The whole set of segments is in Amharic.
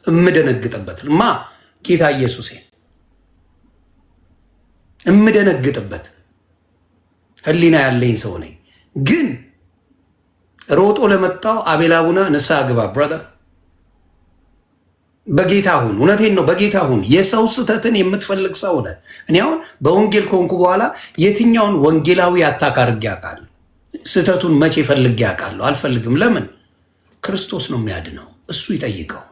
እምደነግጥበት ጌታ ኢየሱስ እምደነግጥበት ህሊና ያለኝ ሰው ነኝ። ግን ሮጦ ለመጣው አቤል አቡና ንስሐ ግባ ብራዘር፣ በጌታ ሁን። እውነቴን ነው፣ በጌታ ሁን። የሰው ስህተትን የምትፈልግ ሰው ነህ። እኔ አሁን በወንጌል ከሆንኩ በኋላ የትኛውን ወንጌላዊ አታክ አድርጌ አውቃለሁ? ስህተቱን መቼ ፈልጌ አውቃለሁ? አልፈልግም። ለምን? ክርስቶስ ነው የሚያድነው። እሱ ይጠይቀው።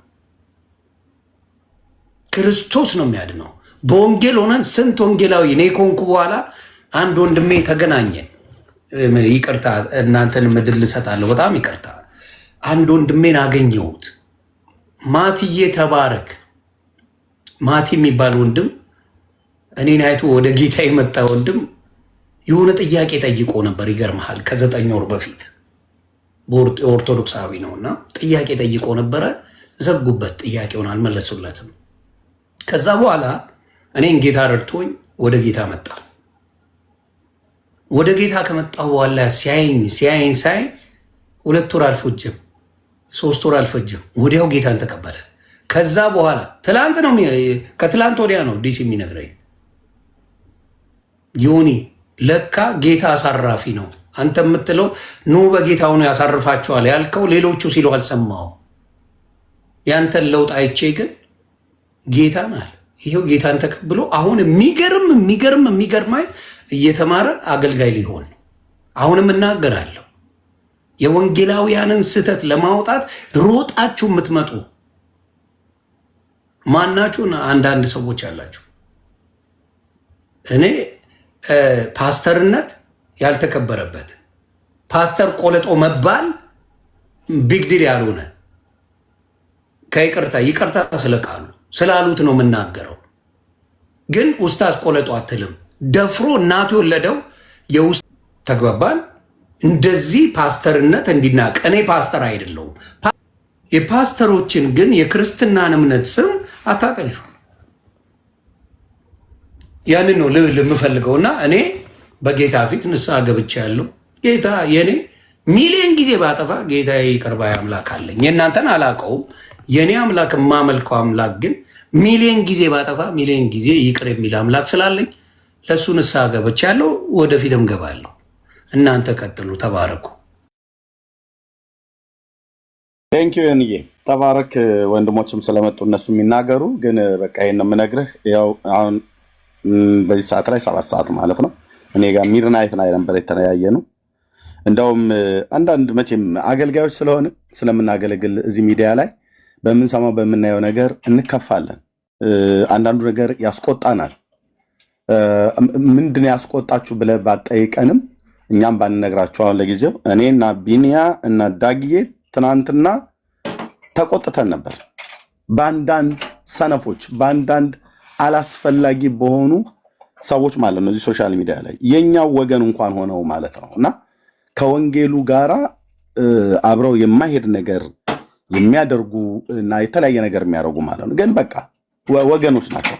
ክርስቶስ ነው የሚያድነው። በወንጌል ሆነን ስንት ወንጌላዊ እኔ ከሆንኩ በኋላ አንድ ወንድሜ ተገናኘን። ይቅርታ እናንተን ምድል እሰጣለሁ። በጣም ይቅርታ። አንድ ወንድሜን አገኘሁት። ማቲዬ ተባረክ። ማቲ የሚባል ወንድም እኔን አይቶ ወደ ጌታ የመጣ ወንድም የሆነ ጥያቄ ጠይቆ ነበር። ይገርመሃል፣ ከ9 ወር በፊት ኦርቶዶክሳዊ ነውና ጥያቄ ጠይቆ ነበረ። ዘጉበት፣ ጥያቄውን አልመለሱለትም። ከዛ በኋላ እኔን ጌታ ረድቶኝ ወደ ጌታ መጣ። ወደ ጌታ ከመጣሁ በኋላ ሲያየኝ ሳይ 2 ወር አልፈጀም፣ 3 ወር አልፈጀም፣ ወዲያው ጌታን ተቀበለ። ከዛ በኋላ ከትላንት ወዲያ ነው ዲስ የሚነግረኝ ዮኒ ለካ ጌታ አሳራፊ ነው። አንተ የምትለው ኑ በጌታው ነው ያሳርፋቸዋል ያልከው ሌሎቹ ሲሉ አልሰማው። ያንተን ለውጥ አይቼ ግን ጌታን አለ ይሄው ጌታን ተቀብሎ አሁን የሚገርም እየተማረ አገልጋይ ሊሆን። አሁንም እናገራለሁ የወንጌላውያንን ስህተት ለማውጣት ሮጣችሁ የምትመጡ ማናችሁን አንዳንድ ሰዎች አላችሁ። እኔ ፓስተርነት ያልተከበረበት ፓስተር ቆለጦ መባል ቢግ ዲል ያልሆነ ይቅርታ ስለቃሉ ስላሉት ነው የምናገረው። ግን ኡስታዝ ቆለጦ አትልም። ደፍሮ እናቱ የወለደው የውስጥ ተግባባን። እንደዚህ ፓስተርነት እንዲናቅ እኔ ፓስተር አይደለሁም። የፓስተሮችን ግን የክርስትናን እምነት ስም አታጠልሹ። ያንን ነው የምፈልገውና እኔ በጌታ ፊት ንስሐ ገብቻለሁ። ጌታ የኔ ሚሊዮን ጊዜ ባጠፋ ጌታ ይቅር ባይ አምላክ አለኝ። የእናንተን አላውቀውም። የኔ አምላክ የማመልከው አምላክ ግን ሚሊዮን ጊዜ ባጠፋ ሚሊዮን ጊዜ ይቅር የሚል አምላክ ስላለኝ ለእሱ ንስሐ ገብቻለሁ። ወደፊትም ገባለሁ። እናንተ ቀጥሉ። ተባረኩ። ቴንኪዩ የንዬ ተባረክ። ወንድሞችም ስለመጡ እነሱ የሚናገሩ ግን በቃ ይሄን የምነግርህ ያው አሁን በዚህ ሰዓት ላይ 7 ሰዓት ማለት ነው። እኔ ጋር ሚድናይት ላይ ነበር የተለያየ ነው። እንደውም አንዳንድ መቼም አገልጋዮች ስለሆነ ስለምናገለግል እዚህ ሚዲያ ላይ በምንሰማው በምናየው ነገር እንከፋለን። አንዳንዱ ነገር ያስቆጣናል። ምንድን ያስቆጣችሁ ብለህ ባጠይቀንም እኛም ባንነግራችሁ አሁን ለጊዜው እኔና ቢኒያ እና ዳግዬ ትናንትና ተቆጥተን ነበር በአንዳንድ ሰነፎች በአንዳንድ አላስፈላጊ በሆኑ ሰዎች ማለት ነው። እዚህ ሶሻል ሚዲያ ላይ የኛው ወገን እንኳን ሆነው ማለት ነው እና ከወንጌሉ ጋራ አብረው የማይሄድ ነገር የሚያደርጉ እና የተለያየ ነገር የሚያደርጉ ማለት ነው። ግን በቃ ወገኖች ናቸው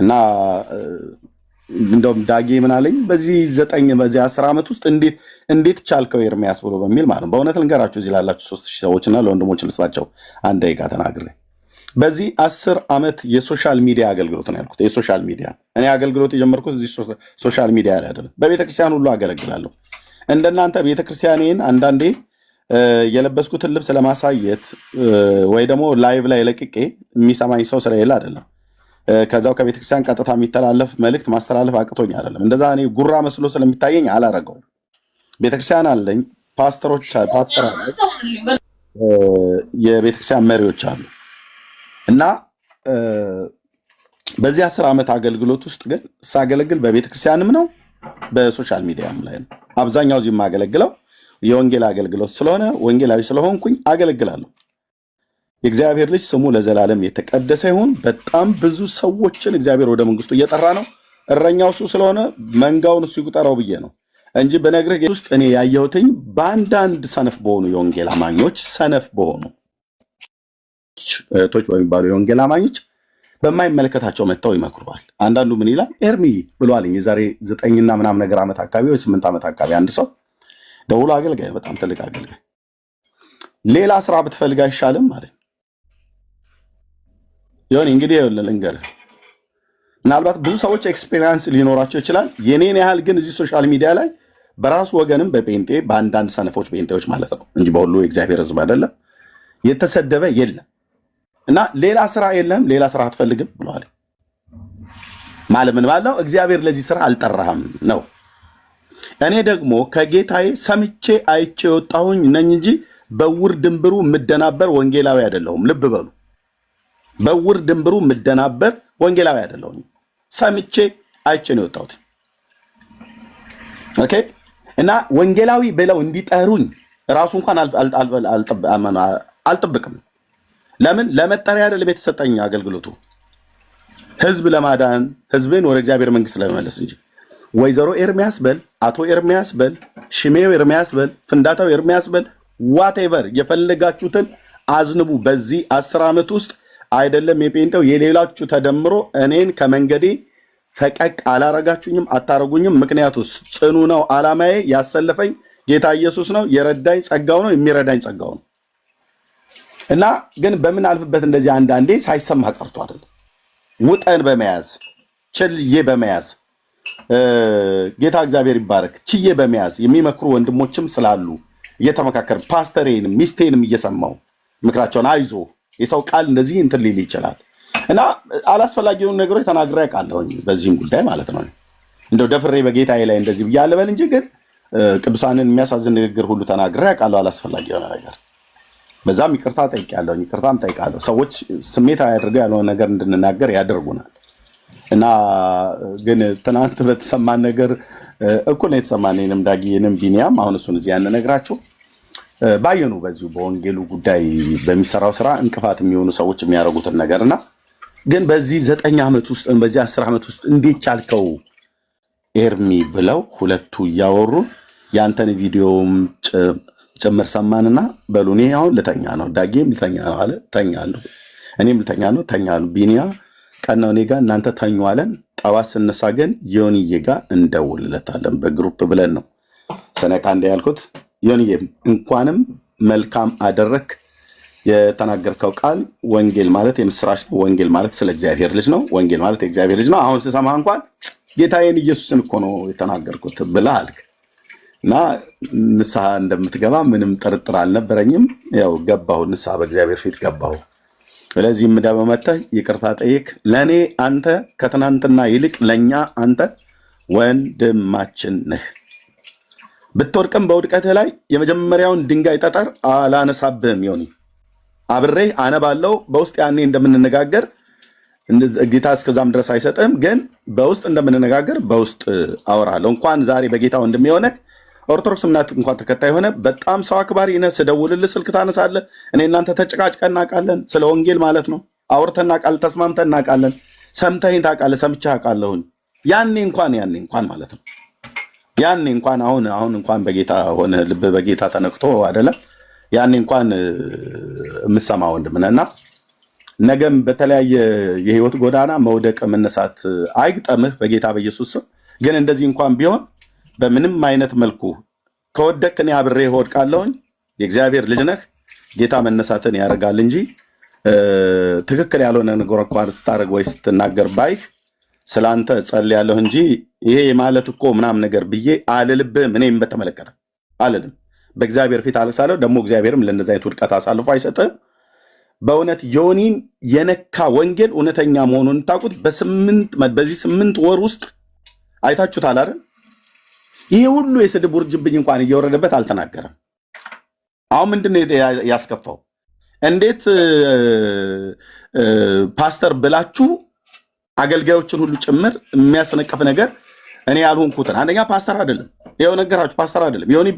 እና እንደውም ዳጌ ምን አለኝ በዚህ 10 ዓመት ውስጥ እንዴት ቻልከው ኤርሚያስ ብሎ በሚል ማለት ነው። በእውነት ልንገራችሁ እዚህ ላላችሁ 3000 ሰዎችና ለወንድሞች ልስጣቸው አንድ ደቂቃ ተናግሬ በዚህ 10 ዓመት የሶሻል ሚዲያ አገልግሎት ነው ያልኩት። የሶሻል ሚዲያ እኔ አገልግሎት የጀመርኩት እዚህ ሶሻል ሚዲያ ላይ አይደለም። በቤተክርስቲያን ሁሉ አገለግላለሁ። እንደናንተ ቤተክርስቲያኔን አንዳንዴ የለበስኩትን ልብስ ለማሳየት ወይ ደግሞ ላይቭ ላይ ለቅቄ የሚሰማኝ ሰው ስለሌለ አይደለም። ከዛው ከቤተክርስቲያን ቀጥታ የሚተላለፍ መልእክት ማስተላለፍ አቅቶኝ አይደለም። እንደዛ እኔ ጉራ መስሎ ስለሚታየኝ አላረገውም። ቤተክርስቲያን አለኝ፣ ፓስተር አለ፣ የቤተክርስቲያን መሪዎች አሉ እና በዚህ 10 ዓመት አገልግሎት ውስጥ ግን ሳገለግል በቤተክርስቲያንም ነው በሶሻል ሚዲያም ላይ ነው። አብዛኛው እዚህ የማገለግለው የወንጌል አገልግሎት ስለሆነ ወንጌላዊ ስለሆንኩኝ አገለግላለሁ። የእግዚአብሔር ልጅ ስሙ ለዘላለም የተቀደሰ ይሁን። በጣም ብዙ ሰዎችን እግዚአብሔር ወደ መንግስቱ እየጠራ ነው። እረኛው እሱ ስለሆነ መንጋውን እሱ ይቁጠረው ብዬ ነው እንጂ በነገርህ ውስጥ እኔ ያየሁትኝ በአንዳንድ ሰነፍ በሆኑ የወንጌል አማኞች ሰነፍ በሆኑ እህቶች በሚባሉ የወንጌል አማኞች በማይመለከታቸው መጥተው ይመክሯል። አንዳንዱ ምን ይላል ኤርሚ ብሏልኝ የዛሬ 9 ምናምን ነገር ዓመት አካባቢ ወይ 8 ዓመት አካባቢ አንድ ሰው ደውሎ አገልጋይ፣ በጣም ትልቅ አገልጋይ፣ ሌላ ስራ ብትፈልግ አይሻልም ማለት ይሁን እንግዲህ ልንገርህ፣ ምናልባት ብዙ ሰዎች ኤክስፔሪንስ ሊኖራቸው ይችላል። የኔን ያህል ግን እዚህ ሶሻል ሚዲያ ላይ በራሱ ወገንም በጴንጤ በአንዳንድ ሰነፎች ጴንጤዎች ማለት ነው እንጂ በሁሉ የእግዚአብሔር ሕዝብ አይደለም የተሰደበ የለም። እና ሌላ ስራ የለም፣ ሌላ ስራ አትፈልግም ብለዋል። ማለት ምን ማለት ነው? እግዚአብሔር ለዚህ ስራ አልጠራህም ነው። እኔ ደግሞ ከጌታዬ ሰምቼ አይቼ የወጣሁኝ ነኝ እንጂ በውር ድንብሩ የምደናበር ወንጌላዊ አይደለሁም። ልብ በሉ፣ በውር ድንብሩ የምደናበር ወንጌላዊ አይደለሁም። ሰምቼ አይቼ ነው የወጣሁት። ኦኬ። እና ወንጌላዊ ብለው እንዲጠሩኝ ራሱ እንኳን አልጠብቅም። ለምን? ለመጠሪያ አይደለም የተሰጠኝ አገልግሎቱ፣ ህዝብ ለማዳን ህዝብን ወደ እግዚአብሔር መንግስት ለመመለስ እንጂ። ወይዘሮ ኤርሚያስ በል፣ አቶ ኤርሚያስ በል፣ ሽሜው ኤርሚያስ በል፣ ፍንዳታው ኤርሚያስ በል፣ ዋቴቨር የፈለጋችሁትን አዝንቡ። በዚህ 10 ዓመት ውስጥ አይደለም የጴንጤው የሌላችሁ ተደምሮ እኔን ከመንገዴ ፈቀቅ አላረጋችሁኝም፣ አታረጉኝም። ምክንያቱስ ጽኑ ነው ዓላማዬ። ያሰለፈኝ ጌታ ኢየሱስ ነው። የረዳኝ ጸጋው ነው፣ የሚረዳኝ ጸጋው ነው። እና ግን በምን አልፍበት እንደዚህ አንዳንዴ ሳይሰማ ቀርቶ አይደለም፣ ውጠን በመያዝ ችልዬ በመያዝ ጌታ እግዚአብሔር ይባረክ ችዬ በመያዝ የሚመክሩ ወንድሞችም ስላሉ እየተመካከር ፓስተሬንም ሚስቴንም እየሰማው ምክራቸውን አይዞ የሰው ቃል እንደዚህ እንትን ሊል ይችላል እና አላስፈላጊውን ነገሮች ተናግሬ አውቃለሁኝ በዚህም ጉዳይ ማለት ነው። እንደው ደፍሬ በጌታዬ ላይ እንደዚህ ብያለሁ በል እንጂ ግን ቅዱሳንን የሚያሳዝን ንግግር ሁሉ ተናግሬ አውቃለሁ። አላስፈላጊ የሆነ ነገር በዛም ይቅርታ ጠይቄያለሁኝ፣ ይቅርታም ጠይቃለሁ። ሰዎች ስሜታዊ አድርገው ያልሆነ ነገር እንድንናገር ያደርጉናል እና ግን ትናንት በተሰማን ነገር እኩል ነው የተሰማን። እኔንም ዳጊንም ቢኒያም አሁን እሱን እዚህ ያንነግራችሁ ባየኑ በዚሁ በወንጌሉ ጉዳይ በሚሰራው ስራ እንቅፋት የሚሆኑ ሰዎች የሚያደርጉትን ነገርና ግን በዚህ 9 ዓመት ውስጥ በዚህ 10 ዓመት ውስጥ እንዴት ቻልከው ኤርሚ ብለው ሁለቱ እያወሩ ያንተን ቪዲዮም ጭምር ሰማንና በሉ እኔ አሁን ልተኛ ነው፣ ዳጊም ልተኛ ነው አለ። ተኛለሁ፣ እኔም ልተኛ ነው፣ ተኛለሁ። ቢኒያ ቀናው እኔ ጋር እናንተ ተኙ አለን። ጠዋት ስነሳ ግን ዮኒዬ ጋር እንደውልለታለን በግሩፕ ብለን ነው ሰነካ እንደ ያልኩት። ዮኒዬ እንኳንም መልካም አደረክ። የተናገርከው ቃል ወንጌል ማለት የምስራች ነው። ወንጌል ማለት ስለ እግዚአብሔር ልጅ ነው። ወንጌል ማለት የእግዚአብሔር ልጅ ነው። አሁን ስሰማ እንኳን ጌታዬን ኢየሱስን እኮ ነው የተናገርኩት ብለህ አልክ እና ንስሐ እንደምትገባ ምንም ጥርጥር አልነበረኝም። ያው ገባሁ፣ ንስሐ በእግዚአብሔር ፊት ገባሁ። ስለዚህ ምዳበመተህ ይቅርታ ጠይቅ። ለእኔ አንተ ከትናንትና ይልቅ ለእኛ አንተ ወንድማችን ነህ። ብትወድቅም በውድቀትህ ላይ የመጀመሪያውን ድንጋይ ጠጠር አላነሳብህም። ዮኒ አብሬህ አነባለው በውስጥ ያኔ እንደምንነጋገር ጌታ እስከዛም ድረስ አይሰጥህም፣ ግን በውስጥ እንደምንነጋገር በውስጥ አወራለሁ። እንኳን ዛሬ በጌታ ወንድም የሆነህ ኦርቶዶክስ እምነት እንኳን ተከታይ ሆነ በጣም ሰው አክባሪ ነህ። ስደውልልህ ስልክ ታነሳለህ። እኔ እናንተ ተጨቃጭቀን እናውቃለን። ስለ ወንጌል ማለት ነው አውርተን እናውቃለን፣ ተስማምተን እናውቃለን። ሰምተኸኝ ታውቃለህ፣ ሰምቼህ አውቃለሁኝ። ያኔ እንኳን ማለት ነው ያኔ እንኳን አሁን እንኳን በጌታ ሆነ ልብ በጌታ ተነክቶ አይደለም ያኔ እንኳን የምሰማ ወንድም ነህና ነገም በተለያየ የህይወት ጎዳና መውደቅ መነሳት አይግጠምህ በጌታ በኢየሱስ ስም። ግን እንደዚህ እንኳን ቢሆን በምንም አይነት መልኩ ከወደቅ እኔ አብሬ እወድቃለሁኝ። የእግዚአብሔር ልጅ ነህ። ጌታ መነሳትን ያደርጋል እንጂ ትክክል ያልሆነ ነገር እንኳን ስታደርግ ወይ ስትናገር ባይህ ስላንተ ጸልያለሁ እንጂ ይሄ ማለት እኮ ምናምን ነገር ብዬ አልልብህም። እኔም በተመለከተ አልልም። በእግዚአብሔር ፊት አለቅሳለሁ። ደግሞ እግዚአብሔርም ለእንደዚህ አይነት ውድቀት አሳልፎ አይሰጥህም። በእውነት ዮኒን የነካ ወንጌል እውነተኛ መሆኑን ታውቁት በዚህ 8 ወር ውስጥ አይታችሁታል አይደል? ይሄ ሁሉ የስድብ ውርጅብኝ እንኳን እየወረደበት አልተናገረም። አሁን ምንድነው ያስከፋው? እንዴት ፓስተር ብላችሁ አገልጋዮችን ሁሉ ጭምር የሚያስነቀፍ ነገር እኔ ያልሆንኩትን አንደኛ ፓስተር አይደለም። ይኸው ነገራችሁ፣ ፓስተር አይደለም። ዮኒ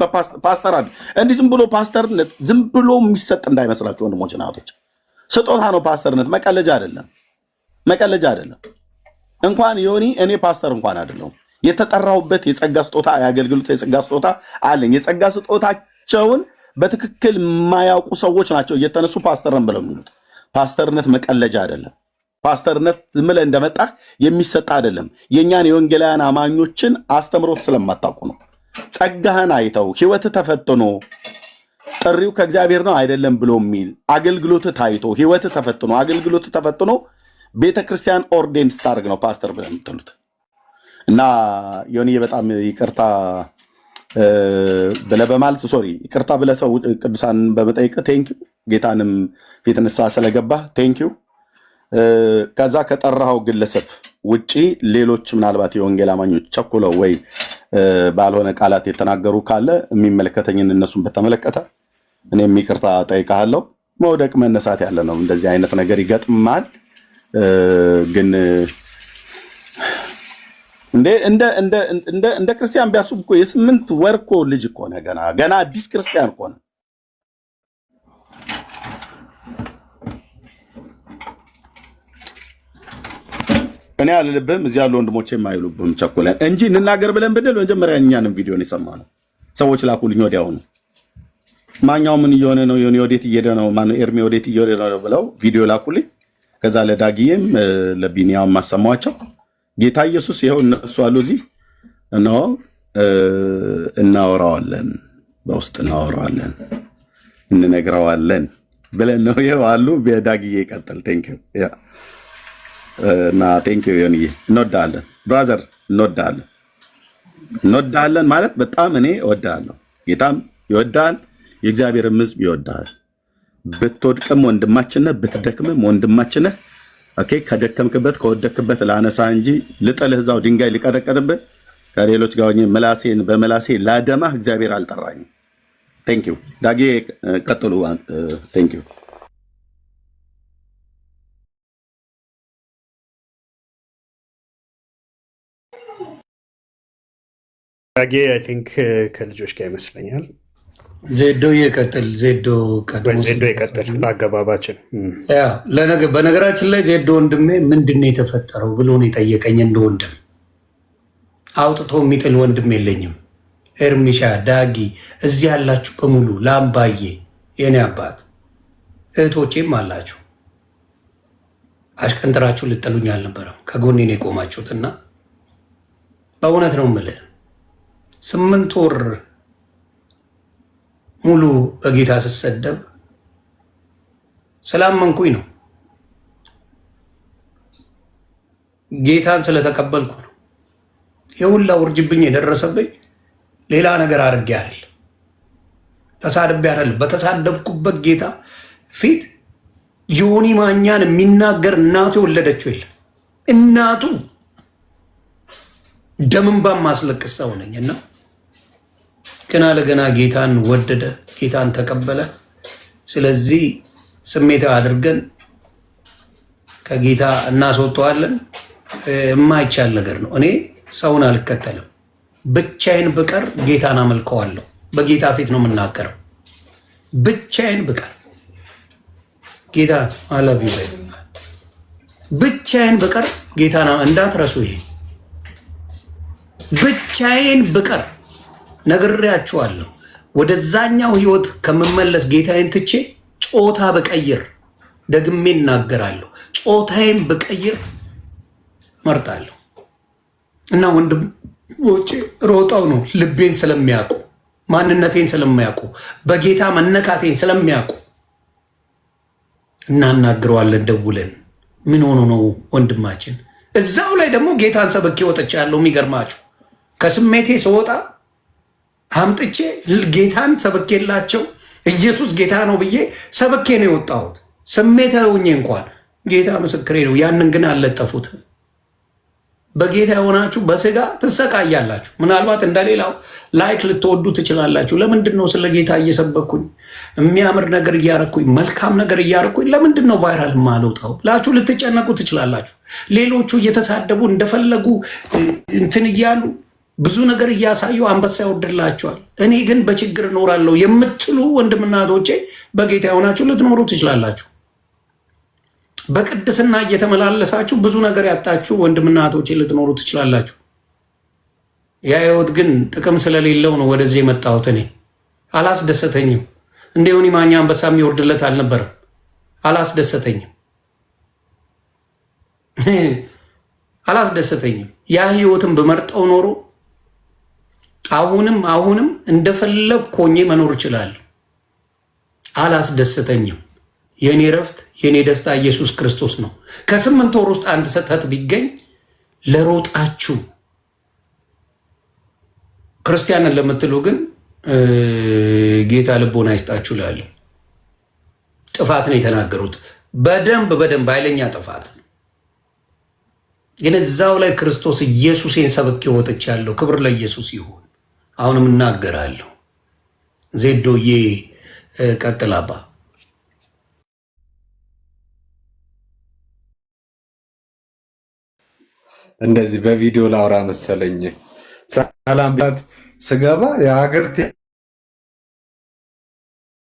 ፓስተር አይደለም። እንዲህ ዝም ብሎ ፓስተርነት ዝም ብሎ የሚሰጥ እንዳይመስላችሁ ወንድሞች እና እህቶች፣ ስጦታ ነው ፓስተርነት። መቀለጃ አይደለም፣ መቀለጃ አይደለም። እንኳን ዮኒ እኔ ፓስተር እንኳን አይደለሁም። የተጠራሁበት የጸጋ ስጦታ የአገልግሎት የጸጋ ስጦታ አለኝ። የጸጋ ስጦታቸውን በትክክል የማያውቁ ሰዎች ናቸው እየተነሱ ፓስተርን ብለው የሚሉት። ፓስተርነት መቀለጃ አይደለም። ፓስተርነት ዝም ብለህ እንደመጣህ የሚሰጥ አይደለም። የእኛን የወንጌላውያን አማኞችን አስተምሮት ስለማታውቁ ነው። ጸጋህን አይተው ህይወትህ ተፈትኖ ጥሪው ከእግዚአብሔር ነው አይደለም ብሎ የሚል አገልግሎትህ ታይቶ ህይወትህ ተፈትኖ አገልግሎትህ ተፈትኖ ቤተክርስቲያን ኦርዴን ስታደርግ ነው ፓስተር ብለን የምትሉት። እና ዮኒዬ በጣም ይቅርታ ብለህ በማለት ሶሪ ይቅርታ ብለህ ሰው ቅዱሳን በመጠየቅ ቴንኪው፣ ጌታንም ፊት ንስሐ ስለገባህ ቴንኪው። ከዛ ከጠራኸው ግለሰብ ውጪ ሌሎች ምናልባት የወንጌል አማኞች ቸኩለው ወይ ባልሆነ ቃላት የተናገሩ ካለ የሚመለከተኝን እነሱን በተመለከተ እኔም ይቅርታ ጠይቃለሁ። መውደቅ መነሳት ያለ ነው። እንደዚህ አይነት ነገር ይገጥማል። ግን እንደ ክርስቲያን ቢያስቡ እኮ የ8 ወር እኮ ልጅ እኮ ነህ። ገና አዲስ ክርስቲያን እኮ ነህ። እኔ አልልብህም፣ እዚህ ያሉ ወንድሞቼ የማይሉብህም ቸኮለን እንጂ እንናገር ብለን ብንል መጀመሪያ እኛንም ቪዲዮን የሰማነው ሰዎች ላኩልኝ ወዲያውኑ። ማኛው ምን እየሆነ ነው? ዮኒ ወዴት እየሄደ ነው? ማነው ኤርሚ ወዴት እየሄደ ነው ብለው ቪዲዮ ላኩልኝ። ከዛ ለዳጊዬም ለቢኒያም ማሰማቸው ጌታ ኢየሱስ ይኸው እነሱ አሉ እዚህ ነው እናወራዋለን፣ በውስጥ እናወራዋለን፣ እንነግረዋለን ብለን ነው ይኸው አሉ። በዳጊዬ ይቀጥል። ቴንኪው እና ቴንኪው ዮኒዬ፣ እንወዳለን ብራዘር፣ እንወዳለን ማለት በጣም እኔ እወዳለሁ። ጌታም ይወዳል፣ የእግዚአብሔርም ሕዝብ ይወዳል። ብትወድቅም ወንድማችን ነህ፣ ብትደክምም ወንድማችን ነህ። ኦኬ ከደከምክበት ከወደክበት ላነሳ እንጂ ልጥልህ እዛው ድንጋይ ሊቀጠቀጥብህ ከሌሎች ጋር ምላሴን በምላሴ ላደማህ እግዚአብሔር አልጠራኝም። ቴንኪው ዳጌ ቀጥሉ። ቴንኪው ዳጌ አይ ቲንክ ከልጆች ጋር ይመስለኛል። ዜዶ ይቀጥል። ዜዶ ይቀጥል በአገባባችን። በነገራችን ላይ ዜዶ ወንድሜ ምንድን ነው የተፈጠረው ብሎ ነው የጠየቀኝ። እንደ ወንድም አውጥቶ የሚጥል ወንድም የለኝም። ኤርሚሻ፣ ዳጊ፣ እዚህ ያላችሁ በሙሉ ላምባዬ፣ የኔ አባት እህቶቼም አላችሁ። አሽቀንጥራችሁ ልጠሉኝ አልነበረም። ከጎኔ ነው የቆማችሁትና በእውነት ነው የምልህ 8 ወር ሙሉ በጌታ ስሰደብ ስላመንኩኝ ነው። ጌታን ስለተቀበልኩ ነው። የሁላ ውርጅብኝ የደረሰብኝ ሌላ ነገር አድርጌ አይደል፣ ተሳድቤ አይደል። በተሳደብኩበት ጌታ ፊት ዮኒ ማኛን የሚናገር እናቱ የወለደችው የለም። እናቱ ደምንባ ማስለቅስ ሰው ነኝና ገና ለገና ጌታን ወደደ፣ ጌታን ተቀበለ። ስለዚህ ስሜታዊ አድርገን ከጌታ እናስወጣዋለን። የማይቻል ነገር ነው። እኔ ሰውን አልከተልም። ብቻዬን ብቀር ጌታን አመልከዋለሁ። በጌታ ፊት ነው የምናገረው። ብቻዬን ብቀር ጌታ አለብ ይበል። ብቻዬን ብቀር ጌታን እንዳትረሱ። ይሄ ብቻዬን ብቀር ነግሬያችኋለሁ። ወደዛኛው ህይወት ከምመለስ ጌታዬን ትቼ ጾታ በቀይር ደግሜ እናገራለሁ። ጾታዬን በቀይር እመርጣለሁ። እና ወንድሞቼ ሮጠው ነው ልቤን ስለሚያውቁ፣ ማንነቴን ስለሚያውቁ፣ በጌታ መነካቴን ስለሚያውቁ እናናግረዋለን ደውለን። ምን ሆኖ ነው ወንድማችን? እዛው ላይ ደግሞ ጌታን ሰበኬ ወጥቻለሁ። የሚገርማችሁ ከስሜቴ ስወጣ አምጥቼ ጌታን ሰበኬላቸው ኢየሱስ ጌታ ነው ብዬ ሰበኬ ነው የወጣሁት። ስሜታዊ ሆኜ እንኳን ጌታ ምስክሬ ነው። ያንን ግን አልለጠፉት። በጌታ የሆናችሁ በስጋ ትሰቃያላችሁ። ምናልባት እንደሌላው ላይክ ልትወዱ ትችላላችሁ። ለምንድን ነው ስለ ጌታ እየሰበኩኝ የሚያምር ነገር እያረኩኝ መልካም ነገር እያረኩኝ ለምንድን ነው ቫይራል ማልወጣው ላችሁ ልትጨነቁ ትችላላችሁ። ሌሎቹ እየተሳደቡ እንደፈለጉ እንትን እያሉ ብዙ ነገር እያሳዩ አንበሳ ይወድላቸዋል። እኔ ግን በችግር እኖራለሁ የምትሉ ወንድምናቶቼ በጌታ የሆናችሁ ልትኖሩ ትችላላችሁ። በቅድስና እየተመላለሳችሁ ብዙ ነገር ያጣችሁ ወንድምናቶቼ ልትኖሩ ትችላላችሁ። ያ ህይወት ግን ጥቅም ስለሌለው ነው ወደዚህ የመጣሁት። እኔ አላስደሰተኝም። እንደ ዮኒ ማኛ አንበሳ የሚወርድለት አልነበረም። አላስደሰተኝም። ያ ህይወትን በመርጠው ኖሮ አሁንም እንደፈለግ ኮኜ መኖር እችላለሁ። አላስደሰተኝም። የኔ ረፍት የኔ ደስታ ኢየሱስ ክርስቶስ ነው። ከ8 ወር ውስጥ አንድ ስህተት ቢገኝ ለሮጣችሁ ክርስቲያንን ለምትሉ ግን ጌታ ልቦና ይስጣችሁ እላለሁ። ጥፋት ነው የተናገሩት፣ በደንብ ኃይለኛ ጥፋት። ግን እዛው ላይ ክርስቶስ ኢየሱስን ሰብኬ ወጥቻለሁ። ክብር ለኢየሱስ ይሁን። አሁንም እናገራለሁ። ዜዶዬ ቀጥላባ። እንደዚህ በቪዲዮ ላውራ መሰለኝ። ሰላም ቢያት ስገባ የሀገር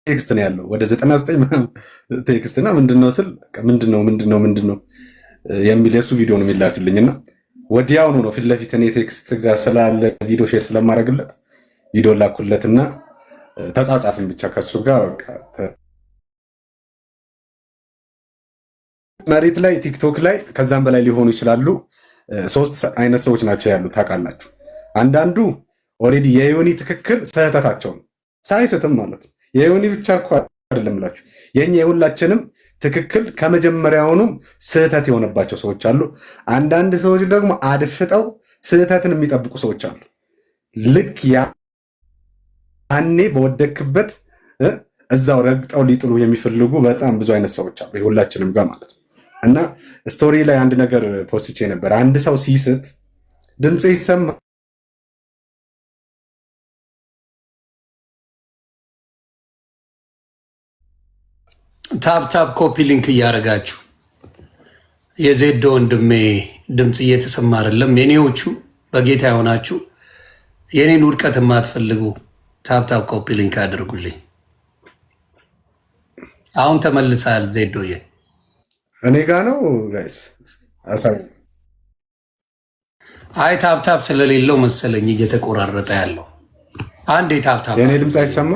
ቴክስት ነው ያለው ወደ 99 ምናምን ቴክስት እና ምንድነው ስል ምንድነው የሚል የሱ ቪዲዮ ነው የሚላክልኝና ወዲያውኑ ነው ፊት ለፊት እኔ ቴክስት ጋር ስላለ ቪዲዮ ሼር ስለማድረግለት ቪዲዮ ላኩለትና ተጻጻፍን ብቻ ከሱ ጋር መሬት ላይ ቲክቶክ ላይ ከዛም በላይ ሊሆኑ ይችላሉ። 3 አይነት ሰዎች ናቸው ያሉት ታውቃላችሁ። አንዳንዱ ኦሬዲ የዮኒ ትክክል ስህተታቸው ነው ሳይስትም ማለት ነው። የዮኒ ብቻ እኮ አይደለም ብላችሁ የኛ የሁላችንም ትክክል ከመጀመሪያውኑም ስህተት የሆነባቸው ሰዎች አሉ። አንዳንድ ሰዎች ደግሞ አድፍጠው ስህተትን የሚጠብቁ ሰዎች አሉ። ልክ ያኔ በወደክበት እዛው ረግጠው ሊጥሉ የሚፈልጉ በጣም ብዙ አይነት ሰዎች አሉ፣ የሁላችንም ጋር ማለት ነው። እና ስቶሪ ላይ አንድ ነገር ፖስቼ ነበር። አንድ ሰው ሲስት ድምፅ ይሰማ ታፕ ኮፒ ሊንክ እያደረጋችሁ የዜዶ ወንድሜ ድምፅ እየተሰማ አይደለም። የኔዎቹ በጌታ የሆናችሁ የኔን ውድቀት የማትፈልጉ ታፕ ኮፒ ሊንክ አድርጉልኝ። አሁን ተመልሳል ዜዶዬ። እኔ ጋ ነው ጋይስ አሳብ አይ ታፕ ስለሌለው መሰለኝ እየተቆራረጠ ያለው። አንዴ ታፕ የኔ ድምፅ አይሰማ።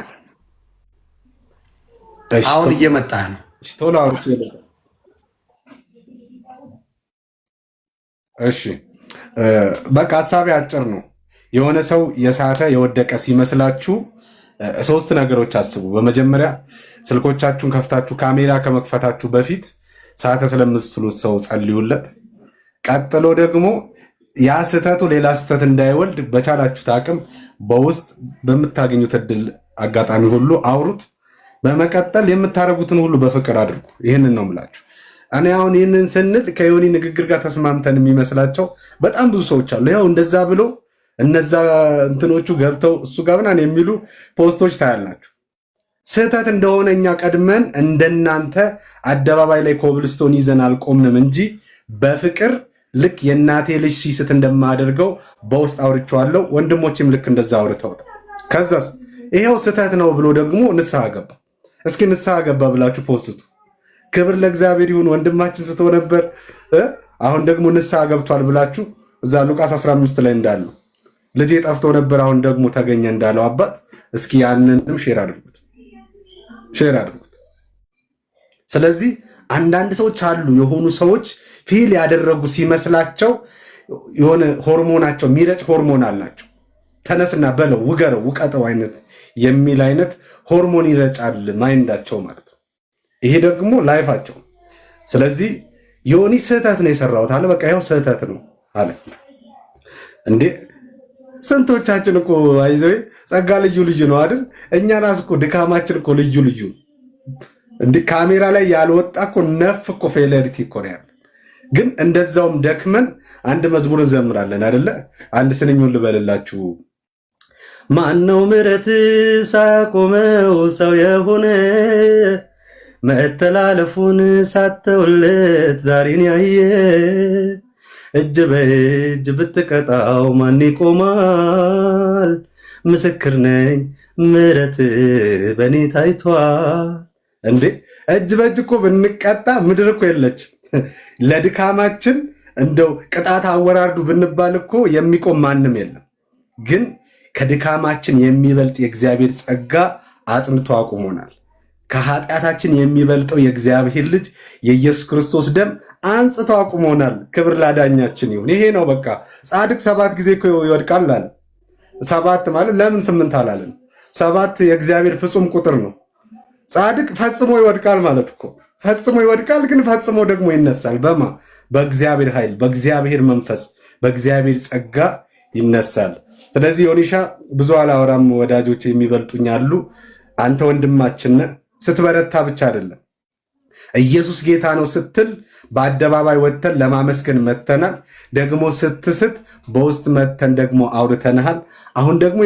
አሁን እየመጣ ነው። ቶሎ አውርቼ እሺ በቃ ሀሳቤ አጭር ነው። የሆነ ሰው የሳተ የወደቀ ሲመስላችሁ 3 ነገሮች አስቡ። በመጀመሪያ ስልኮቻችሁን ከፍታችሁ ካሜራ ከመክፈታችሁ በፊት ሳተ ስለምትሉት ሰው ጸልዩለት። ቀጥሎ ደግሞ ያ ስህተቱ ሌላ ስህተት እንዳይወልድ በቻላችሁት አቅም በውስጥ በምታገኙት እድል አጋጣሚ ሁሉ አውሩት። በመቀጠል የምታደርጉትን ሁሉ በፍቅር አድርጉ። ይህንን ነው የምላችሁ። እኔ አሁን ይህንን ስንል ከዮኒ ንግግር ጋር ተስማምተን የሚመስላቸው በጣም ብዙ ሰዎች አሉ። ያው እንደዛ ብሎ እነዛ እንትኖቹ ገብተው እሱ ጋር ምናምን የሚሉ ፖስቶች ታያላችሁ። ስህተት እንደሆነ እኛ ቀድመን እንደናንተ አደባባይ ላይ ኮብልስቶን ይዘን አልቆምንም እንጂ በፍቅር ልክ የእናቴ ልጅ ሲስት እንደማደርገው በውስጥ አውርቼዋለሁ። ወንድሞችም ልክ እንደዛ አውርተውት ከዛስ ይሄው ስህተት ነው ብሎ ደግሞ ንስሐ ገባ። እስኪ ንስሐ ገባ ብላችሁ ፖስቱ። ክብር ለእግዚአብሔር ይሁን። ወንድማችን ስቶ ነበር፣ አሁን ደግሞ ንስሐ ገብቷል ብላችሁ እዛ ሉቃስ 15 ላይ እንዳለው ልጄ ጠፍቶ ነበር አሁን ደግሞ ተገኘ እንዳለው አባት እስኪ ያንንም ሼር አድርጉት። ስለዚህ አንዳንድ ሰዎች አሉ፣ የሆኑ ሰዎች ፊል ያደረጉ ሲመስላቸው የሆነ ሆርሞናቸው የሚረጭ ሆርሞን አላቸው። ተነስና በለው ውገረው ውቀጠው አይነት የሚል አይነት ሆርሞን ይረጫል ማይንዳቸው ማለት ነው። ይሄ ደግሞ ላይፋቸው። ስለዚህ ዮኒ ስህተት ነው የሰራሁት አለ። በቃ ይኸው ስህተት ነው አለ። እንዴ ስንቶቻችን እኮ አይዘው ጸጋ ልዩ ነው አይደል? እኛ ራስ እኮ ድካማችን እኮ ልዩ እንዴ ካሜራ ላይ ያልወጣ እኮ ነፍ እኮ ፌለሪቲ እኮ ነው ያለ። ግን እንደዛውም ደክመን አንድ መዝሙር እንዘምራለን አይደለ? አንድ ስንኙን ልበልላችሁ። ማነው ምሕረት ሳቆመው ሰው የሆነ መተላለፉን ሳተውለት ዛሬን ያየ እጅ በእጅ ብትቀጣው ማን ይቆማል? ምስክር ነኝ ምሕረት በእኔ ታይቷል። እንዴ እጅ በእጅ እኮ ብንቀጣ ምድር እኮ የለችም። ለድካማችን እንደው ቅጣት አወራርዱ ብንባል እኮ የሚቆም ማንም የለም። ግን ከድካማችን የሚበልጥ የእግዚአብሔር ጸጋ አጽንቶ አቁሞናል። ከኃጢአታችን የሚበልጠው የእግዚአብሔር ልጅ የኢየሱስ ክርስቶስ ደም አንጽቶ አቁሞናል። ክብር ላዳኛችን ይሁን። ይሄ ነው በቃ። ጻድቅ 7 ጊዜ እኮ ይወድቃል አለ። 7 ማለት ለምን 8 አላለን? 7 የእግዚአብሔር ፍጹም ቁጥር ነው። ጻድቅ ፈጽሞ ይወድቃል ማለት እኮ ፈጽሞ ይወድቃል፣ ግን ፈጽሞ ደግሞ ይነሳል። በእግዚአብሔር ኃይል፣ በእግዚአብሔር መንፈስ፣ በእግዚአብሔር ጸጋ ይነሳል። ስለዚህ ዮኒሻ ብዙ አላወራም፣ ወዳጆች የሚበልጡኝ አሉ። አንተ ወንድማችን ስትበረታ ብቻ አይደለም ኢየሱስ ጌታ ነው ስትል በአደባባይ ወጥተን ለማመስገን መተናል። ደግሞ ስትስት በውስጥ መተን ደግሞ አውርተናል። አሁን ደግሞ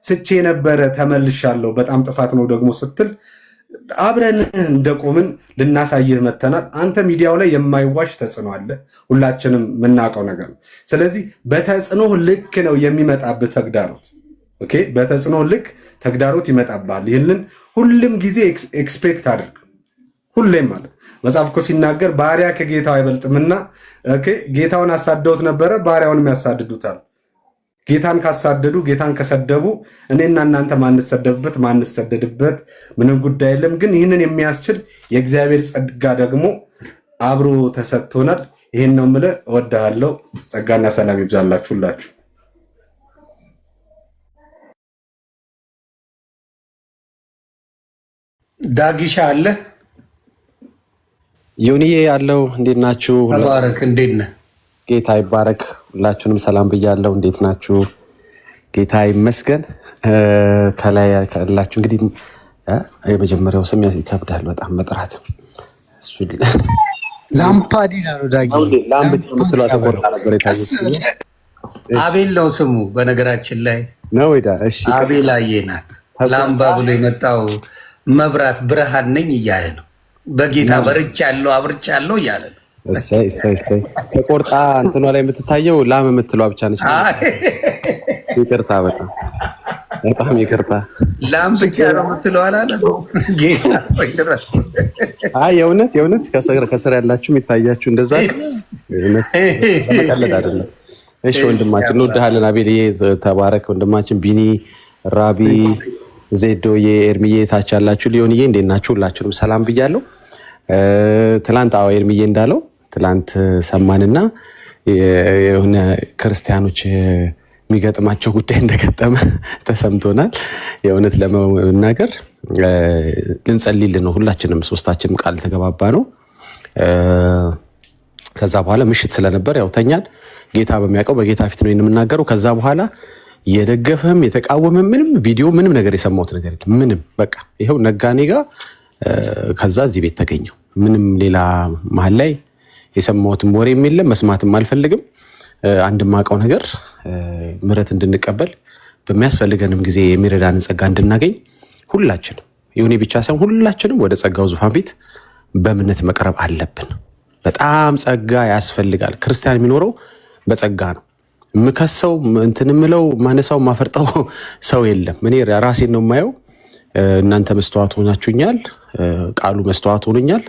ስቼ ነበረ ተመልሻለሁ፣ በጣም ጥፋት ነው ደግሞ ስትል አብረን እንደቆምን ልናሳይህ መተናል። አንተ ሚዲያው ላይ የማይዋሽ ተጽዕኖ አለ፣ ሁላችንም የምናውቀው ነገር ነው። ስለዚህ በተጽዕኖ ልክ ነው የሚመጣብህ ተግዳሮት። ኦኬ፣ በተጽዕኖ ልክ ተግዳሮት ይመጣብሃል። ይህንን ሁሉም ጊዜ ኤክስፔክት አድርግ። ሁሌም ማለት መጽሐፍ እኮ ሲናገር ባሪያ ከጌታው አይበልጥምና፣ ጌታውን አሳደውት ነበረ፣ ባሪያውንም ያሳድዱታል። ጌታን ካሳደዱ፣ ጌታን ከሰደቡ እኔና እናንተ ማንሰደድበት ምንም ጉዳይ የለም። ግን ይህንን የሚያስችል የእግዚአብሔር ጸጋ ደግሞ አብሮ ተሰጥቶናል። ይህን ነው የምልህ። እወድሃለሁ። ጸጋና ሰላም ይብዛላችሁ ሁላችሁ። ዳጊሻ አለ ዮኒዬ ያለው እንዴት ናችሁ? ተባረክ። እንዴት ነህ? ጌታ ይባረክ። ሁላችሁንም ሰላም ብያለሁ። እንዴት ናችሁ? ጌታ ይመስገን። ከላይ ካላችሁ እንግዲህ የመጀመሪያው ስም ይከብዳል በጣም መጥራት። ላምፓዲና ነው ዳጊ። አቤል ነው ስሙ በነገራችን ላይ ነው። እሺ አቤል አየናት ላምባ ብሎ የመጣው መብራት ብርሃን ነኝ እያለ ነው። በጌታ በርቻለሁ አብርቻለሁ እያለ ነው። እሰይ እሰይ እሰይ። ተቆርጣ እንትኗ ላይ የምትታየው ላም የምትለዋ ብቻ ነች። ይቅርታ፣ በጣም ይቅርታ። ላም ብቻ ነው የምትለው አላለ ጌታ ድረስ። የእውነት ከስር ያላችሁ የሚታያችሁ እንደዛ መቀለድ አይደለም። እሺ ወንድማችን እንወድሃለን። አቤልዬ ተባረክ ወንድማችን። ቢኒ፣ ራቢ፣ ዜዶዬ፣ ኤርሚዬ ታች ያላችሁ ሊዮንዬ እንዴት ናችሁ? ሁላችሁንም ሰላም ብያለሁ። ትላንት ኤርሚዬ እንዳለው ትላንት ሰማንና የሆነ ክርስቲያኖች የሚገጥማቸው ጉዳይ እንደገጠመ ተሰምቶናል። የእውነት ለመናገር ልንጸልይልን ነው ሁላችንም፣ ሶስታችንም ቃል ተገባባ ነው። ከዛ በኋላ ምሽት ስለነበር ያው ተኛን። ጌታ በሚያውቀው በጌታ ፊት ነው የምናገረው። ከዛ በኋላ የደገፈም የተቃወመም ምንም ቪዲዮ ምንም ነገር የሰማሁት ነገር የለም። ምንም በቃ ይኸው ነጋኔ ጋር ከዛ እዚህ ቤት ተገኘው። ምንም ሌላ መሀል ላይ የሰማሁትም ወሬም የለም፣ መስማትም አልፈልግም። አንድ ማቀው ነገር ምሕረት እንድንቀበል በሚያስፈልገንም ጊዜ የሚረዳንን ጸጋ እንድናገኝ ሁላችንም ይሁኔ ብቻ ሳይሆን ሁላችንም ወደ ጸጋው ዙፋን ፊት በእምነት መቅረብ አለብን። በጣም ጸጋ ያስፈልጋል። ክርስቲያን የሚኖረው በጸጋ ነው። የምከሰው እንትን የምለው ማነሳው ማፈርጠው ሰው የለም። እኔ ራሴን ነው የማየው። እናንተ መስተዋት ሆናችሁኛል፣ ቃሉ መስተዋት ሆኖኛል።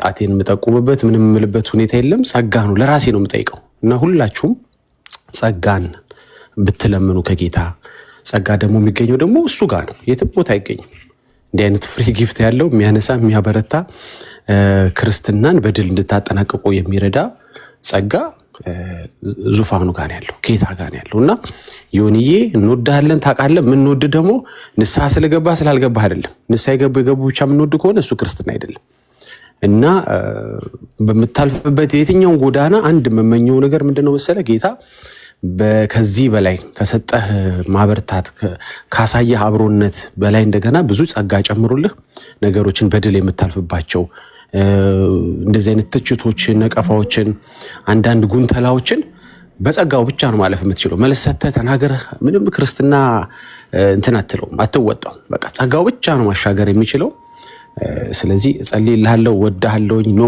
ጣቴን የምጠቁምበት ምንም የምልበት ሁኔታ የለም። ጸጋ ነው ለራሴ ነው የምጠይቀው። እና ሁላችሁም ጸጋን ብትለምኑ ከጌታ ጸጋ ደግሞ የሚገኘው ደግሞ እሱ ጋር ነው፣ የትም ቦታ አይገኝም። እንዲህ አይነት ፍሪ ጊፍት ያለው የሚያነሳ የሚያበረታ ክርስትናን በድል እንድታጠናቅቁ የሚረዳ ጸጋ ዙፋኑ ጋር ያለው ጌታ ጋር ያለው እና ዮኒዬ እንወድሃለን ታውቃለህ። የምንወድ ደግሞ ንስሐ ስለገባ ስላልገባህ አይደለም። ንስሐ የገቡ ብቻ የምንወድ ከሆነ እሱ ክርስትና አይደለም። እና በምታልፍበት የትኛውን ጎዳና አንድ የምመኘው ነገር ምንድነው መሰለ? ጌታ ከዚህ በላይ ከሰጠህ ማበርታት ካሳየህ አብሮነት በላይ እንደገና ብዙ ጸጋ ጨምሩልህ፣ ነገሮችን በድል የምታልፍባቸው እንደዚህ አይነት ትችቶችን፣ ነቀፋዎችን፣ አንዳንድ ጉንተላዎችን በጸጋው ብቻ ነው ማለፍ የምትችለው። መልስ ሰጥተህ ተናገረህ ምንም ክርስትና እንትን አትለውም፣ አትወጣው። በቃ ጸጋው ብቻ ነው ማሻገር የሚችለው። ስለዚህ እጸልይልሃለሁ፣ ወድሃለሁኝ። ኖ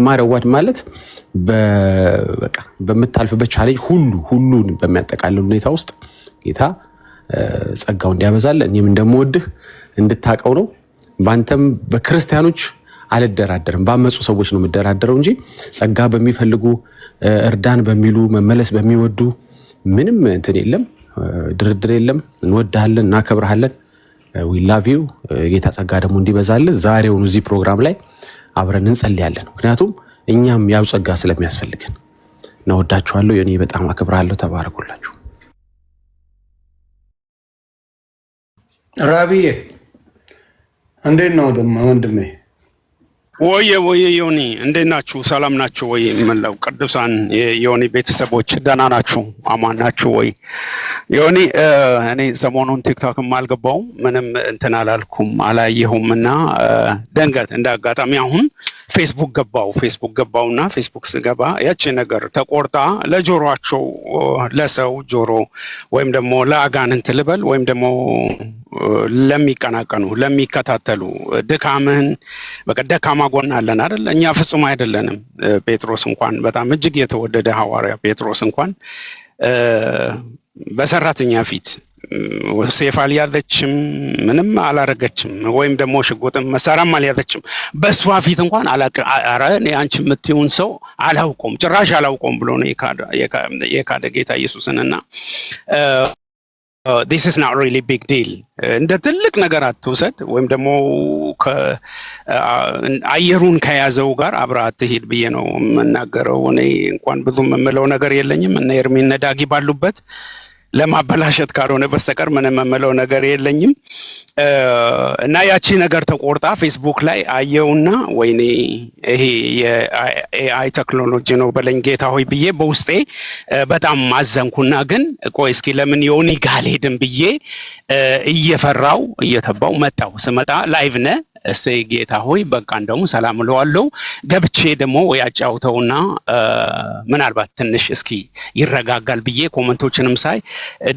ማረዋድ ማለት በቃ በምታልፍበት ቻሌንጅ ሁሉን በሚያጠቃልል ሁኔታ ውስጥ ጌታ ጸጋው እንዲያበዛል እኔም እንደምወድህ እንድታቀው ነው። በአንተም በክርስቲያኖች አልደራደርም፣ ባመፁ ሰዎች ነው የምደራደረው እንጂ ጸጋ በሚፈልጉ እርዳን በሚሉ መመለስ በሚወዱ ምንም እንትን የለም፣ ድርድር የለም። እንወድሃለን፣ እናከብረሃለን። ዊ ላቭ ዩ። የጌታ ጸጋ ደግሞ እንዲበዛልን ዛሬውኑ እዚህ ፕሮግራም ላይ አብረን እንጸልያለን። ምክንያቱም እኛም ያው ጸጋ ስለሚያስፈልገን። እናወዳችኋለሁ። የኔ በጣም አከብራለሁ። ተባረኩላችሁ። ራቢዬ እንዴት ነው ደግሞ ወንድሜ? ወየ ዮኒ እንዴት ናችሁ? ሰላም ናችሁ ወይ? መላው ቅዱሳን የዮኒ ቤተሰቦች ደህና ናችሁ? አማን ናችሁ ወይ? ዮኒ እኔ ሰሞኑን ቲክቶክም አልገባውም ምንም እንትን አላልኩም አላየሁም እና ደንገት እንደ አጋጣሚ አሁን ፌስቡክ ገባውና ፌስቡክ ስገባ ያቺ ነገር ተቆርጣ ለጆሮአቸው ለሰው ጆሮ ወይም ደግሞ ለአጋንንት ልበል ወይም ደግሞ ለሚቀናቀኑ ለሚከታተሉ ድካምህን በቃ ደካማ ጎን አለን አይደል? እኛ ፍጹም አይደለንም። ጴጥሮስ እንኳን በጣም እጅግ የተወደደ ሐዋርያ ጴጥሮስ እንኳን በሰራተኛ ፊት ሴፍ አልያዘችም፣ ምንም አላረገችም፣ ወይም ደግሞ ሽጉጥም መሳሪያም አልያዘችም። በሷ ፊት እንኳን ኧረ እኔ አንቺ የምትይውን ሰው አላውቀውም ጭራሽ አላውቀውም ብሎ ነው የካደ ጌታ ኢየሱስንና this is not really big deal እንደ ትልቅ ነገር አትውሰድ፣ ወይም ደግሞ አየሩን ከያዘው ጋር አብራ አትሄድ ብዬ ነው የምናገረው። እኔ እንኳን ብዙም የምለው ነገር የለኝም እና ኤርሚን ዳጊ ባሉበት ለማበላሸት ካልሆነ በስተቀር ምንም የምለው ነገር የለኝም። እና ያቺ ነገር ተቆርጣ ፌስቡክ ላይ አየውና ወይኔ ይሄ የኤአይ ቴክኖሎጂ ነው በለኝ ጌታ ሆይ ብዬ በውስጤ በጣም ማዘንኩና ግን ቆይ እስኪ ለምን ዮኒ ጋር አልሄድም ብዬ እየፈራው እየተባው መጣው። ስመጣ ላይቭ ነ እሰይ ጌታ ሆይ በቃ እንደውም ሰላም እለዋለሁ። ገብቼ ደግሞ ያጫውተውና ምናልባት ትንሽ እስኪ ይረጋጋል ብዬ ኮመንቶችንም ሳይ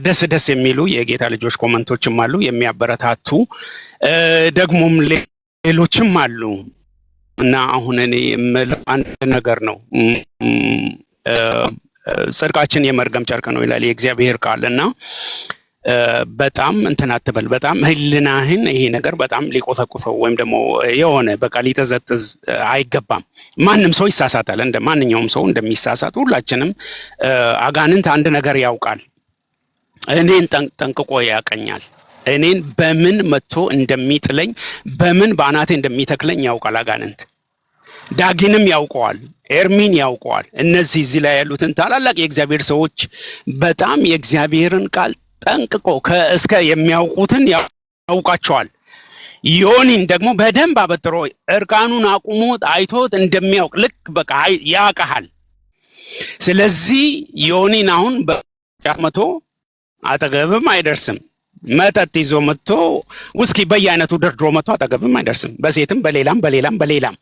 ደስ የሚሉ የጌታ ልጆች ኮመንቶችም አሉ የሚያበረታቱ ደግሞም ሌሎችም አሉ እና አሁን እኔ የምለው አንድ ነገር ነው። ጽድቃችን የመርገም ጨርቅ ነው ይላል የእግዚአብሔር ቃልና በጣም እንትን አትበል። በጣም ህልናህን ይሄ ነገር በጣም ሊቆሰቁሰው ወይም ደግሞ የሆነ በቃ ሊጠዘጥዝ አይገባም። ማንም ሰው ይሳሳታል፣ እንደ ማንኛውም ሰው እንደሚሳሳት ሁላችንም። አጋንንት አንድ ነገር ያውቃል፣ እኔን ጠንቅቆ ያቀኛል። እኔን በምን መጥቶ እንደሚጥለኝ በምን በአናቴ እንደሚተክለኝ ያውቃል አጋንንት። ዳጊንም ያውቀዋል፣ ኤርሚን ያውቀዋል። እነዚህ እዚህ ላይ ያሉትን ታላላቅ የእግዚአብሔር ሰዎች በጣም የእግዚአብሔርን ቃል ጠንቅቆ ከእስከ የሚያውቁትን ያውቃቸዋል። ዮኒን ደግሞ በደንብ አበጥሮ እርቃኑን አቁሞት አይቶት እንደሚያውቅ ልክ በቃ ያውቃል። ስለዚህ ዮኒን አሁን በጫት መቶ አጠገብም አይደርስም። መጠጥ ይዞ መጥቶ ውስኪ በየአይነቱ ደርድሮ መጥቶ አጠገብም አይደርስም። በሴትም በሌላም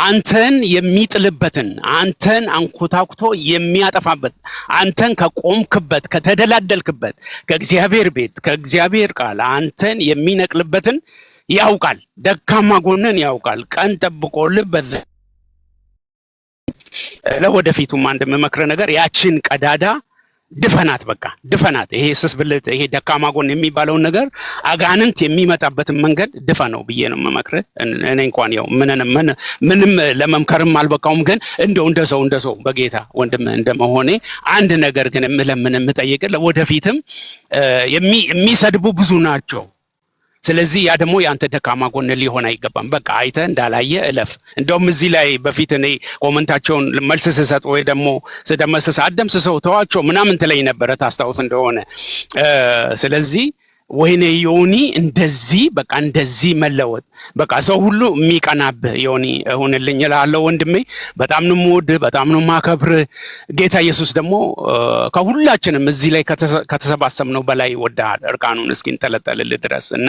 አንተን የሚጥልበትን አንተን አንኮታኩቶ የሚያጠፋበት አንተን ከቆምክበት ከተደላደልክበት ከእግዚአብሔር ቤት ከእግዚአብሔር ቃል አንተን የሚነቅልበትን ያውቃል። ደካማ ጎንን ያውቃል። ቀን ጠብቆልህ ለወደፊቱም አንድ የምመክር ነገር ያችን ቀዳዳ ድፈናት፣ በቃ ድፈናት። ይሄ ስስብልት ይሄ ደካማ ጎን የሚባለውን ነገር አጋንንት የሚመጣበትን መንገድ ድፈነው ብዬ ነው የምመክርህ። እኔ እንኳን ያው ምንም ለመምከርም አልበቃውም፣ ግን እንደ ሰው በጌታ ወንድም እንደመሆኔ አንድ ነገር ግን የምጠይቅህ ለወደፊትም የሚሰድቡ ብዙ ናቸው። ስለዚህ ያ ደግሞ ያንተ ደካማ ጎን ሊሆን አይገባም። በቃ አይተህ እንዳላየ እለፍ። እንደውም እዚህ ላይ በፊት እኔ ኮመንታቸውን መልስ ስሰጥ ወይ ደግሞ ስደመስስ አደምስሰው ተዋቸው ምናምን ትለኝ ነበረ ታስታውስ እንደሆነ። ስለዚህ ወይኔ ዮኒ እንደዚህ በቃ እንደዚህ መለወጥ በቃ ሰው ሁሉ የሚቀናብህ ዮኒ እሆንልኝ እላለሁ ወንድሜ። በጣም ነው የምወድህ፣ በጣም ነው የማከብርህ። ጌታ ኢየሱስ ደግሞ ከሁላችንም እዚህ ላይ ከተሰባሰብነው በላይ ይወድሃል እርቃኑን እስኪንጠለጠልልህ ድረስ እና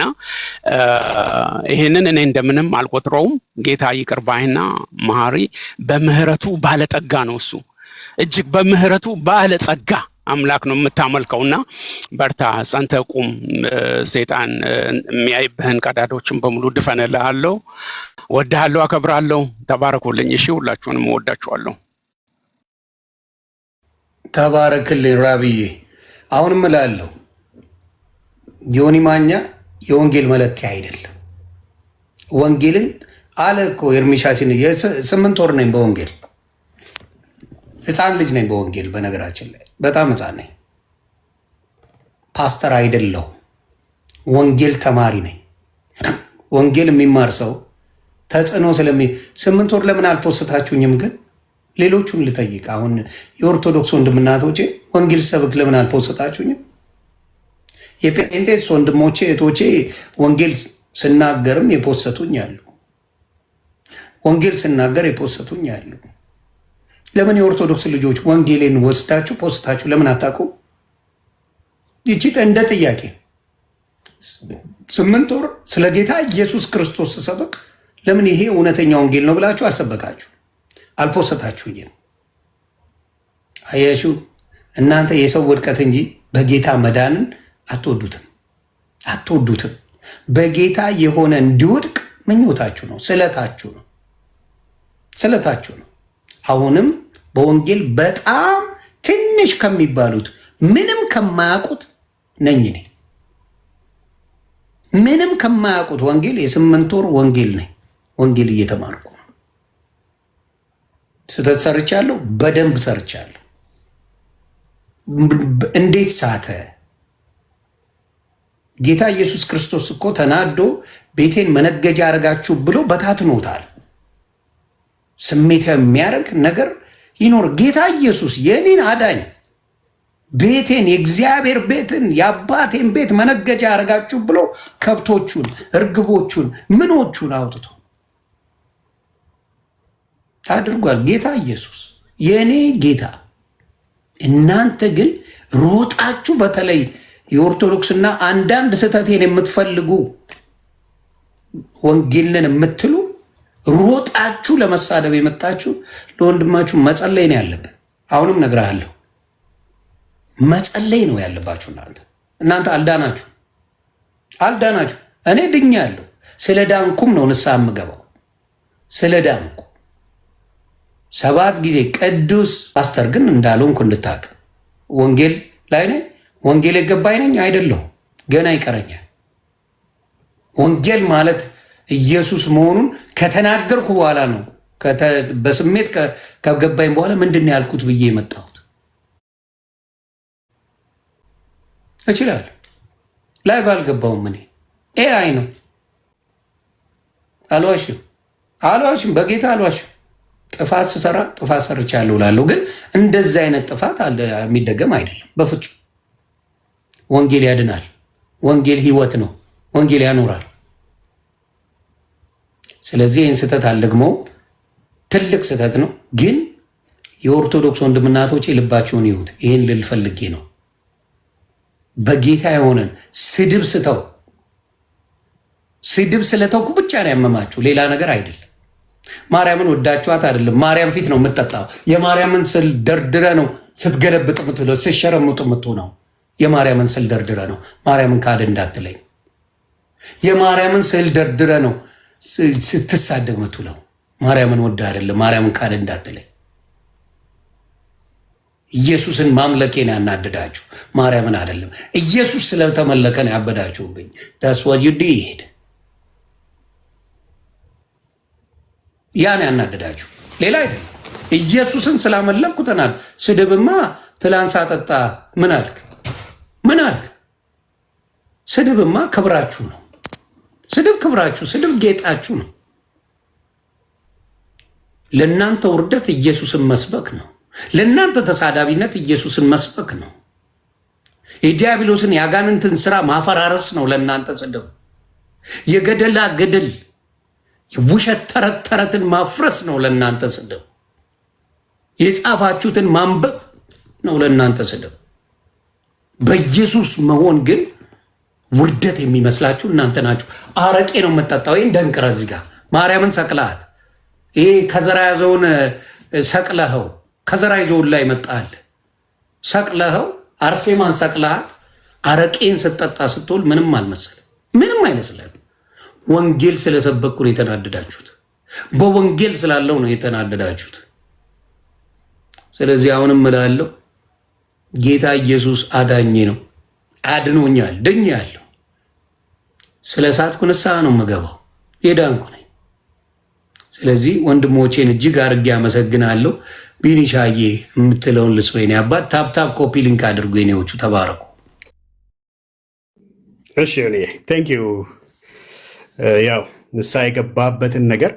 ይሄንን እኔ እንደምንም አልቆጥረውም። ጌታ ይቅር ባይና መሐሪ በምህረቱ ባለጠጋ ነው። እሱ እጅግ በምህረቱ ባለጸጋ አምላክ ነው የምታመልከውና በርታ፣ ጸንተህ ቁም። ሰይጣን የሚያይብህን ቀዳዳዎችን በሙሉ ድፈንልሃለሁ። ወድሃለሁ፣ አከብራለሁ። ተባረኩልኝ። እሺ፣ ሁላችሁንም ወዳችኋለሁ። ተባረክልኝ ራብዬ። አሁንም እላለሁ ዮኒ ማኛ የወንጌል መለኪያ አይደለም። ወንጌልን አለ እኮ ኤርሚሻሲን 8 ወር ነኝ በወንጌል ህፃን ልጅ ነኝ በወንጌል። በነገራችን ላይ በጣም ህፃን ነኝ። ፓስተር አይደለሁም። ወንጌል ተማሪ ነኝ። ወንጌል የሚማር ሰው ተጽዕኖ 8 ወር ለምን አልፖስታችሁኝም? ግን ሌሎቹን ልጠይቅ። አሁን የኦርቶዶክስ ወንድምናቶቼ ወንጌል ሰብክ ለምን አልፖስታችሁኝም? የጴንጤስ ወንድሞቼ እህቶቼ ወንጌል ስናገርም የፖሰቱኝ አሉ። ወንጌል ስናገር የፖሰቱኝ ያሉ። ለምን የኦርቶዶክስ ልጆች ወንጌልን ወስዳችሁ ፖስታችሁ ለምን አታውቁም? ይቺ እንደ ጥያቄ 8 ወር ስለ ጌታ ኢየሱስ ክርስቶስ ስሰብክ ለምን ይሄ እውነተኛ ወንጌል ነው ብላችሁ አልሰበካችሁ አልፖሰታችሁኝም? አያችሁ፣ እናንተ የሰው ውድቀት እንጂ በጌታ መዳንን አትወዱትም። በጌታ የሆነ እንዲወድቅ ምኞታችሁ ነው፣ ስለታችሁ ነው። አሁንም በወንጌል በጣም ትንሽ ከሚባሉት ምንም ከማያውቁት ነኝ እኔ። ምንም ከማያውቁት ወንጌል የ8 ወር ወንጌል ነኝ። ወንጌል እየተማርኩ ነው። ስህተት ሰርቻለሁ፣ በደንብ ሰርቻለሁ። እንዴት ሳተ? ጌታ ኢየሱስ ክርስቶስ እኮ ተናዶ ቤቴን መነገጃ አድርጋችሁ ብሎ በታትኖታል። ስሜት የሚያደርግ ነገር ይኖር። ጌታ ኢየሱስ የኔን አዳኝ ቤቴን የእግዚአብሔር ቤትን የአባቴን ቤት መነገጃ አድርጋችሁ ብሎ ከብቶቹን፣ እርግቦቹን፣ ምኖቹን አውጥቶ አድርጓል። ጌታ ኢየሱስ የኔ ጌታ። እናንተ ግን ሮጣችሁ፣ በተለይ የኦርቶዶክስና አንዳንድ ስህተቴን የምትፈልጉ ወንጌልን የምትሉ ሮጣችሁ ለመሳደብ የመጣችሁ ለወንድማችሁ መጸለይ ነው ያለብን። አሁንም እነግርሃለሁ፣ መጸለይ ነው ያለባችሁ። እናንተ አልዳናችሁ። እኔ ድኛለሁ። ስለ ዳንኩም ነው ንስሐ የምገባው። ስለ ዳንኩ 7 ጊዜ ቅዱስ ፓስተር ግን እንዳልሆንኩ እንድታውቅ። ወንጌል ላይ ነኝ፣ ወንጌል የገባኝ ነኝ አይደለሁም፣ ገና ይቀረኛል። ወንጌል ማለት ኢየሱስ መሆኑን ከተናገርኩ በኋላ ነው፣ በስሜት ከገባኝ በኋላ ምንድን ነው ያልኩት ብዬ የመጣሁት። እችላለሁ። ላይቭ አልገባውም። እኔ ኤአይ ነው። አልዋሽም፣ በጌታ አልዋሽም። ጥፋት ስሰራ ጥፋት ሰርቻለሁ እላለሁ፣ ግን እንደዚህ አይነት ጥፋት የሚደገም አይደለም በፍጹም። ወንጌል ያድናል። ወንጌል ሕይወት ነው። ወንጌል ያኖራል። ስለዚህ ይህን ስህተት አልደግመውም። ትልቅ ስህተት ነው፣ ግን የኦርቶዶክስ ወንድምና እህቶቼ ልባቸውን ይሁት። ይህን ልል ፈልጌ ነው። በጌታ የሆነን ስድብ ስለተውኩ ብቻ ነው ያመማችሁ፣ ሌላ ነገር አይደለም። ማርያምን ወዳችኋት አይደለም። ማርያም ፊት ነው የምትጠጣው። የማርያምን ስዕል ደርድረ ነው ስትገለብጥ የምትውለው፣ ስትሸረሙጥ የምትሆነው። የማርያምን ስዕል ደርድረ ነው። ማርያምን ካድ እንዳትለኝ። የማርያምን ስዕል ደርድረ ነው ስትሳደብ የምትውለው። ማርያምን ወዳ አይደለም። ማርያምን ካድ እንዳትለኝ። ኢየሱስን ማምለኬን ያናደዳችሁ ማርያምን አይደለም። ኢየሱስ ስለተመለከ ነው ያበዳችሁብኝ። ዳስ ዋት ዩ ዲድ። ያን ያናደዳችሁ ሌላ አይደለም። ኢየሱስን ስላመለኩ ተናል። ስድብማ ትላንት ሳጠጣ ምን አልክ? ስድብማ ክብራችሁ ነው። ስድብ ክብራችሁ፣ ስድብ ጌጣችሁ ነው። ለእናንተ ውርደት ኢየሱስን መስበክ ነው። ለእናንተ ተሳዳቢነት ኢየሱስን መስበክ ነው። የዲያብሎስን የአጋንንትን ስራ ማፈራረስ ነው ለእናንተ ስድብ። የገደላ ገደል የውሸት ተረትን ማፍረስ ነው ለእናንተ ስድብ። የጻፋችሁትን ማንበብ ነው ለእናንተ ስድብ። በኢየሱስ መሆን ግን ውርደት የሚመስላችሁ እናንተ ናችሁ። አረቄ ነው የምጠጣው። ይህን ደንቅረ እዚህ ጋር ማርያምን ሰቅለሃት፣ ይሄ ከዘራ ያዘውን ሰቅለኸው፣ ከዘራ ይዘውን ላይ መጣል ሰቅለኸው፣ አርሴማን ሰቅለሃት፣ አረቄን ስጠጣ ስትውል ምንም አልመሰለም፣ ምንም አይመስለም። ወንጌል ስለሰበኩ ነው የተናደዳችሁት። በወንጌል ስላለው ነው የተናደዳችሁት። ስለዚህ አሁንም እላለሁ ጌታ ኢየሱስ አዳኜ ነው፣ አድኖኛል፣ ድኛለሁ። ስለ ሳትኩ ንስሐ ነው የምገባው፣ የዳንኩ ነኝ። ስለዚህ ወንድሞቼን እጅግ አድርጌ አመሰግናለሁ። ቢኒሻዬ የምትለውን ልስወይኔ አባት ታፕታፕ ኮፒ ሊንክ አድርጎ ኔዎቹ ተባረኩ። እሺ ቴንክ ዩ። ያው ንስሐ የገባበትን ነገር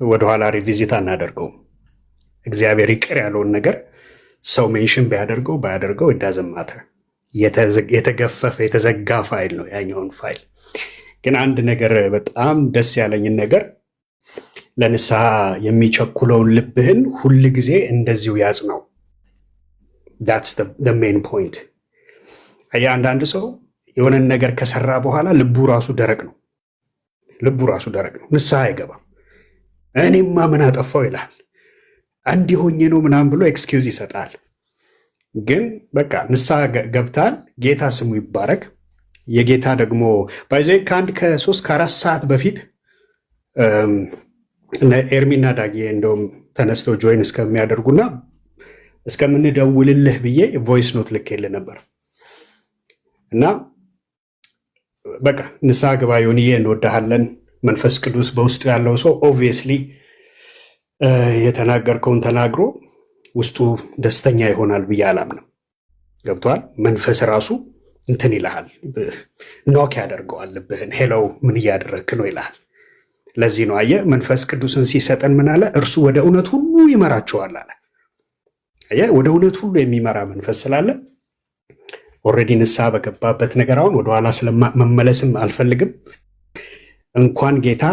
ወደኋላ ሪቪዚት አናደርገውም። እግዚአብሔር ይቅር ያለውን ነገር ሰው ሜንሽን ቢያደርገው ባያደርገው it ማተር። የተገፈፈ የተዘጋ ፋይል ነው ያኛውን ፋይል። ግን አንድ ነገር በጣም ደስ ያለኝን ነገር ለንስሐ የሚቸኩለውን ልብህን ሁል ጊዜ እንደዚሁ ያጽናው። ዳትስ ሜን ፖይንት። አንዳንድ ሰው የሆነን ነገር ከሰራ በኋላ ልቡ ራሱ ደረቅ ነው። ንስሐ አይገባም። እኔማ ምን አጠፋው ይልሃል። እንዲሆኜ ነው ምናምን ብሎ ኤክስኪውዝ ይሰጣል። ግን በቃ ንስሐ ገብታል። ጌታ ስሙ ይባረክ። የጌታ ደግሞ ባይዘ ከ3 ከ4 ሰዓት በፊት ኤርሚና ዳጊ እንደውም ተነስተው ጆይን እስከሚያደርጉና እስከምንደውልልህ ብዬ ቮይስ ኖት ልኬልህ ነበር እና በቃ ንስሐ ግባ ዮኒዬ፣ እንወዳሃለን። መንፈስ ቅዱስ በውስጡ ያለው ሰው ኦብቪየስሊ የተናገርከውን ተናግሮ ውስጡ ደስተኛ ይሆናል ብዬ አላምንም። ገብቷል? መንፈስ ራሱ እንትን ይልሃል፣ ኖክ ያደርገዋል ልብህን። ሄለው ምን እያደረግክ ነው ይልሃል። ለዚህ ነው አየህ መንፈስ ቅዱስን ሲሰጠን ምን አለ? እርሱ ወደ እውነት ሁሉ ይመራቸዋል አለ። አየህ ወደ እውነት ሁሉ የሚመራ መንፈስ ስላለ ኦልሬዲ ንስሐ በገባበት ነገር አሁን ወደኋላ ስለመመለስም አልፈልግም። እንኳን ጌታ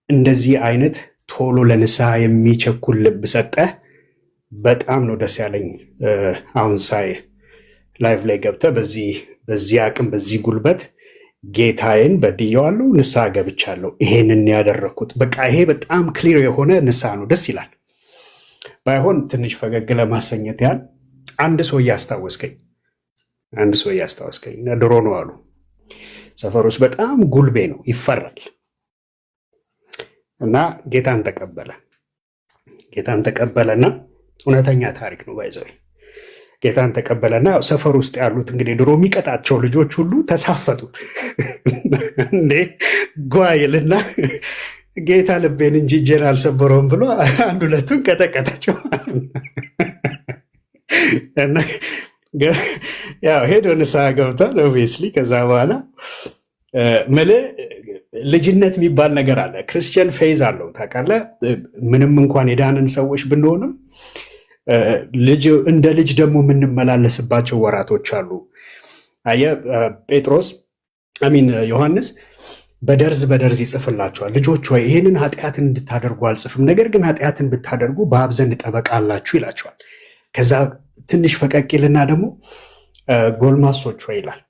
እንደዚህ አይነት ቶሎ ለንስሐ የሚቸኩል ልብ ሰጠህ። በጣም ነው ደስ ያለኝ። አሁን ሳይ ላይቭ ላይ ገብተህ በዚህ አቅም በዚህ ጉልበት ጌታዬን በድየዋለሁ፣ ንስሐ ገብቻለሁ፣ ይሄንን ያደረግኩት በቃ ይሄ በጣም ክሊር የሆነ ንስሐ ነው። ደስ ይላል። ባይሆን ትንሽ ፈገግ ለማሰኘት ያህል አንድ ሰው እያስታወስከኝ ድሮ ነው አሉ ሰፈር ውስጥ በጣም ጉልቤ ነው ይፈራል እና ጌታን ተቀበለና እውነተኛ ታሪክ ነው ባይዘው ጌታን ተቀበለና ሰፈር ውስጥ ያሉት እንግዲህ ድሮ የሚቀጣቸው ልጆች ሁሉ ተሳፈጡት እንዴ ጓይልና ጌታ ልቤን እንጂ እጄን አልሰበረውም ብሎ አንድ ሁለቱን ቀጠቀጣቸው እና ያው ሄዶ ንስሐ ገብቷል ኦብቪየስሊ። ከዛ በኋላ ልጅነት የሚባል ነገር አለ። ክርስቲያን ፌዝ አለው ታውቃለህ። ምንም እንኳን የዳንን ሰዎች ብንሆንም እንደ ልጅ ደግሞ የምንመላለስባቸው ወራቶች አሉ። አየህ ዮሐንስ በደርዝ ይጽፍላቸዋል። ልጆች ወይ ይህንን ኃጢአትን እንድታደርጉ አልጽፍም፣ ነገር ግን ኃጢአትን ብታደርጉ በአብ ዘንድ ጠበቃ አላችሁ ይላቸዋል። ከዛ ትንሽ ፈቀቅ ይልና ደግሞ ጎልማሶች ወይ ይላል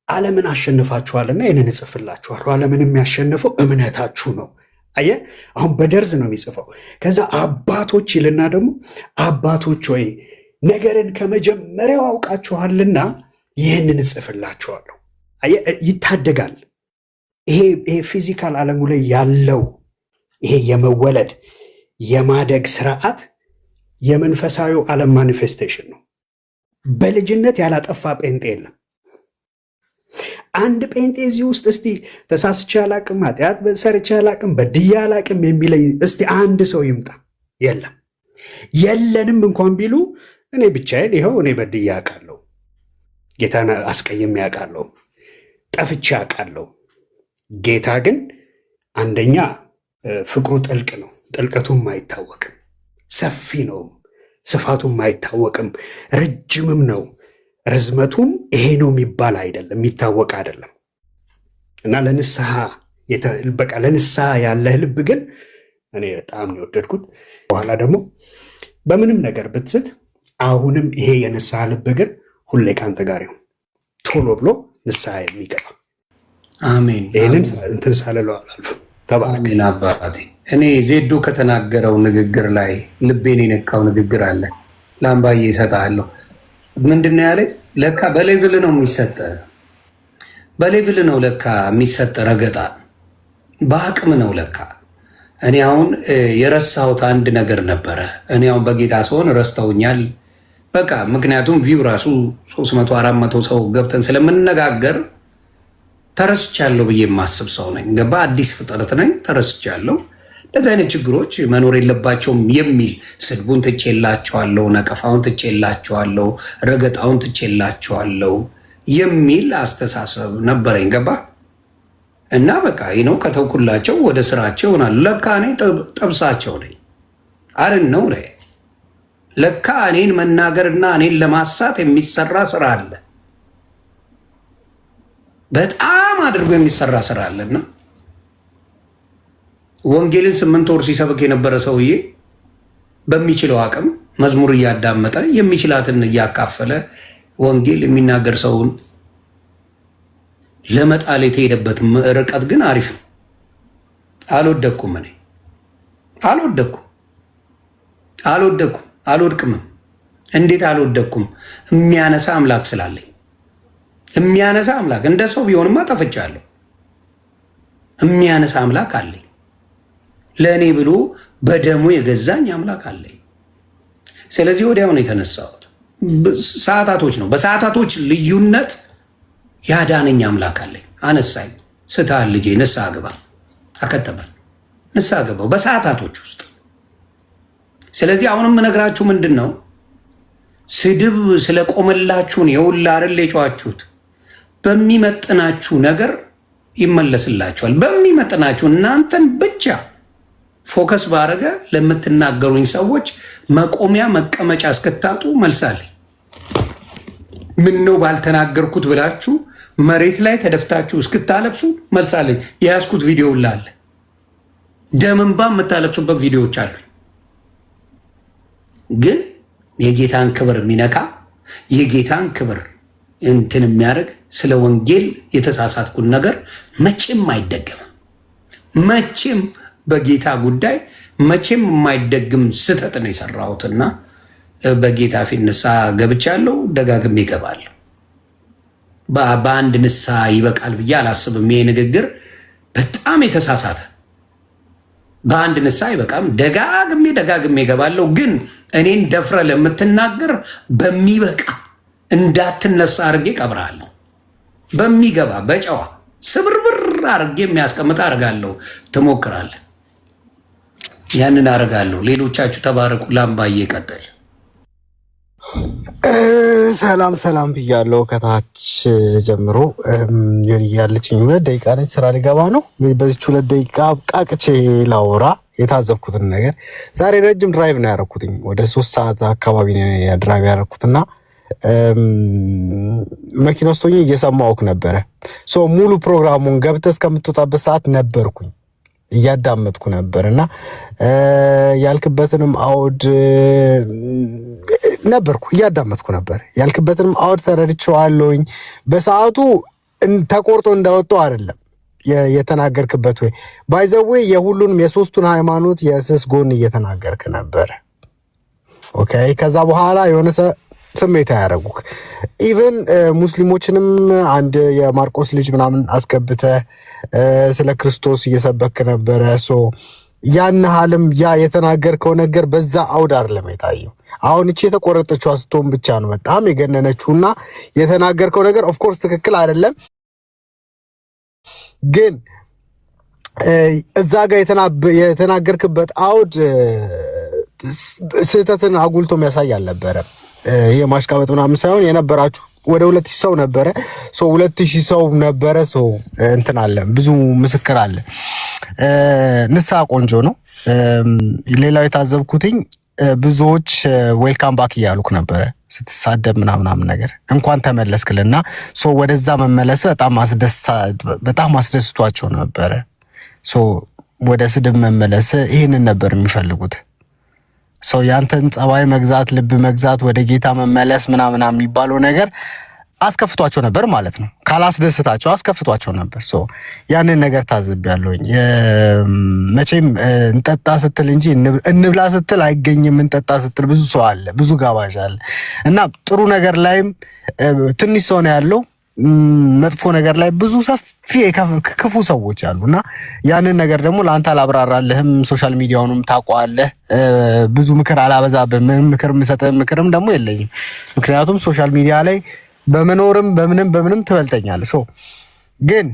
ዓለምን አሸንፋችኋልና ይህንን እጽፍላችኋለሁ። ዓለምን የሚያሸንፈው እምነታችሁ ነው። አየህ አሁን በደርዝ ነው የሚጽፈው። ከዛ አባቶች ይልና ደግሞ አባቶች ወይ ነገርን ከመጀመሪያው አውቃችኋልና ይህንን እጽፍላችኋለሁ። አየህ ይታደጋል። ይሄ ፊዚካል ዓለሙ ላይ ያለው ይሄ የመወለድ የማደግ ስርዓት የመንፈሳዊው ዓለም ማኒፌስቴሽን ነው። በልጅነት ያላጠፋ ጴንጤ የለም። አንድ ጴንጤ እዚህ ውስጥ እስቲ ተሳስቼ አላቅም፣ ኃጢአት ሰርቼ አላቅም፣ በድዬ አላቅም የሚለኝ እስቲ አንድ ሰው ይምጣ። የለም። የለንም እንኳን ቢሉ እኔ ብቻዬን ይኸው እኔ በድዬ አውቃለሁ፣ ጌታን አስቀይሜ አውቃለሁ፣ ጠፍቼ አውቃለሁ። ጌታ ግን አንደኛ ፍቅሩ ጥልቅ ነው፣ ጥልቀቱም አይታወቅም። ሰፊ ነው፣ ስፋቱም አይታወቅም። ረጅምም ነው፣ ርዝመቱም ይሄ ነው የሚባል አይደለም፣ የሚታወቅ አይደለም። እና ለንስሐ ያለህ ልብ ግን እኔ በጣም ነው የወደድኩት። በኋላ ደግሞ በምንም ነገር ብትስት አሁንም ይሄ የንስሐ ልብ ግን ሁሌ ከአንተ ጋር ይሁን፣ ቶሎ ብሎ ንስሐ የሚገባ አሜን። ይህንን እንትን ሳልለው አላልፍም። አሜን አባቴ። እኔ ዜዶ ከተናገረው ንግግር ላይ ልቤን የነካው ንግግር አለ። ለአምባዬ እሰጥሃለሁ። ምንድን ነው ያለኝ? ለካ በሌቭል ነው የሚሰጠ፣ በሌቭል ነው ለካ የሚሰጠ ረገጣ፣ በአቅም ነው ለካ። እኔ አሁን የረሳሁት አንድ ነገር ነበረ። እኔ አሁን በጌታ ሰሆን ረስተውኛል በቃ። ምክንያቱም ቪው ራሱ 300 400 ሰው ገብተን ስለምንነጋገር ተረስቻለሁ ብዬ የማስብ ሰው ነኝ። ገባ? አዲስ ፍጥረት ነኝ፣ ተረስቻለሁ። እንደዚህ አይነት ችግሮች መኖር የለባቸውም የሚል ስድቡን ትቼላቸዋለሁ፣ ነቀፋውን ትቼላቸዋለሁ፣ ረገጣውን ትቼላቸዋለሁ የሚል አስተሳሰብ ነበረኝ። ገባ? እና በቃ ይህ ነው ከተውኩላቸው ወደ ስራቸው ይሆናሉ። ለካ እኔ ጠብሳቸው ነኝ። አርን ነው ለካ እኔን መናገርና እኔን ለማሳት የሚሰራ ስራ አለ። በጣም አድርጎ የሚሰራ ስራ አለና ወንጌልን 8 ወር ሲሰብክ የነበረ ሰውዬ በሚችለው አቅም መዝሙር እያዳመጠ የሚችላትን እያካፈለ ወንጌል የሚናገር ሰውን ለመጣል የተሄደበት ርቀት ግን አሪፍ ነው። አልወደኩም፣ እኔ አልወድቅምም። እንዴት አልወደኩም? የሚያነሳ አምላክ ስላለኝ። የሚያነሳ አምላክ እንደ ሰው ቢሆንማ ጠፍቻለሁ። የሚያነሳ አምላክ አለኝ። ለእኔ ብሎ በደሙ የገዛኝ አምላክ አለኝ። ስለዚህ ወዲያውኑ የተነሳሁት ሰዓታቶች ነው። በሰዓታቶች ልዩነት ያዳነኝ አምላክ አለኝ። አነሳኝ። ስተሃል ልጄ ንስሐ ግባ፣ አከተመ። ንስሐ ገባው በሰዓታቶች ውስጥ። ስለዚህ አሁንም እነግራችሁ ምንድን ነው፣ ስድብ ስለቆመላችሁን የውላ አይደል የጨዋችሁት። በሚመጥናችሁ ነገር ይመለስላችኋል። በሚመጥናችሁ እናንተን ብቻ ፎከስ ባረገ ለምትናገሩኝ ሰዎች መቆሚያ መቀመጫ እስክታጡ መልሳለኝ። ምን ነው ባልተናገርኩት ብላችሁ መሬት ላይ ተደፍታችሁ እስክታለቅሱ መልሳለኝ። የያዝኩት ቪዲዮ ላለ ደምንባ የምታለቅሱበት ቪዲዮዎች አሉኝ። ግን የጌታን ክብር የሚነካ የጌታን ክብር እንትን የሚያደርግ ስለ ወንጌል የተሳሳትኩን ነገር መቼም አይደገምም። መቼም በጌታ ጉዳይ መቼም የማይደግም ስህተት ነው የሰራሁትና በጌታ ፊት ንስሐ ገብቻለሁ። ደጋግሜ እገባለሁ። በአንድ ንስሐ ይበቃል ብዬ አላስብም። ይሄ ንግግር በጣም የተሳሳተ። በአንድ ንስሐ አይበቃም። ደጋግሜ እገባለሁ። ግን እኔን ደፍረ ለምትናገር በሚበቃ እንዳትነሳ አድርጌ ቀብራለሁ። በሚገባ በጨዋ ስብርብር አድርጌ የሚያስቀምጥ አደርጋለሁ። ትሞክራለህ፣ ያንን አደርጋለሁ። ሌሎቻችሁ ተባረኩ። ላምባዬ ቀጥል። ሰላም ብያለሁ። ከታች ጀምሮ ዮኒ ያለችኝ 2 ደቂቃ ነች። ስራ ሊገባ ነው። በዚች 2 ደቂቃ ቃቅቼ ላውራ የታዘብኩትን ነገር። ዛሬ ረጅም ድራይቭ ነው ያደረኩትኝ። ወደ 3 ሰዓት አካባቢ ነው ድራይቭ ያደረኩትና መኪና ውስጥ ሆኜ እየሰማሁህ ነበረ። ሙሉ ፕሮግራሙን ገብተህ እስከምትወጣበት ሰዓት ነበርኩኝ፣ እያዳመጥኩ ነበር እና ያልክበትንም አውድ ነበርኩ እያዳመጥኩ ነበር። ያልክበትንም አውድ ተረድቼዋለሁኝ። በሰዓቱ ተቆርጦ እንዳወጣው አይደለም የተናገርክበት ወይ ባይዘዌ የሁሉንም የሶስቱን ሃይማኖት የስስ ጎን እየተናገርክ ነበር። ኦኬ። ከዛ በኋላ የሆነ ስሜት ያደረጉክ ኢቨን ሙስሊሞችንም አንድ የማርቆስ ልጅ ምናምን አስገብተ ስለ ክርስቶስ እየሰበክ ነበረ። ያን ሐልም ያ የተናገርከው ነገር በዛ አውድ አይደለም የታየው። አሁን እቺ የተቆረጠችው አስቶም ብቻ ነው በጣም የገነነችውና የተናገርከው ነገር ኦፍ ኮርስ ትክክል አይደለም፣ ግን እዛ ጋር የተናገርክበት አውድ ስህተትን አጉልቶ የሚያሳይ አልነበረም። ይሄ ማሽቃበጥ ምናምን ሳይሆን የነበራችሁ ወደ 2000 ሰው ነበረ። 2000 ሰው ነበረ። እንትን አለ፣ ብዙ ምስክር አለ። ንስሐ ቆንጆ ነው። ሌላው የታዘብኩትኝ ብዙዎች ዌልካም ባክ እያሉክ ነበረ ስትሳደብ ምናምን ነገር እንኳን ተመለስክልና ወደዛ መመለስ በጣም አስደስቷቸው ነበረ። ወደ ስድብ መመለስ ይህንን ነበር የሚፈልጉት። ያንተን ጸባይ መግዛት፣ ልብ መግዛት፣ ወደ ጌታ መመለስ ምናምን የሚባለው ነገር አስከፍቷቸው ነበር ማለት ነው። ካላስደስታቸው አስከፍቷቸው ነበር። ያንን ነገር ታዝቤያለሁኝ። መቼም እንጠጣ ስትል እንጂ እንብላ ስትል አይገኝም። እንጠጣ ስትል ብዙ ሰው አለ፣ ብዙ ጋባዥ አለ እና ጥሩ ነገር ላይም ትንሽ ሰው ነው ያለው፣ መጥፎ ነገር ላይ ብዙ ሰፊ ክፉ ሰዎች አሉና ያንን ነገር ደግሞ ለአንተ አላብራራልህም። ሶሻል ሚዲያውንም ታውቀዋለህ። ብዙ ምክር አላበዛብህም። ምክር የምሰጥህ ምክርም ደግሞ የለኝም። ምክንያቱም ሶሻል ሚዲያ ላይ በመኖርም በምንም ትበልጠኛለህ። ግን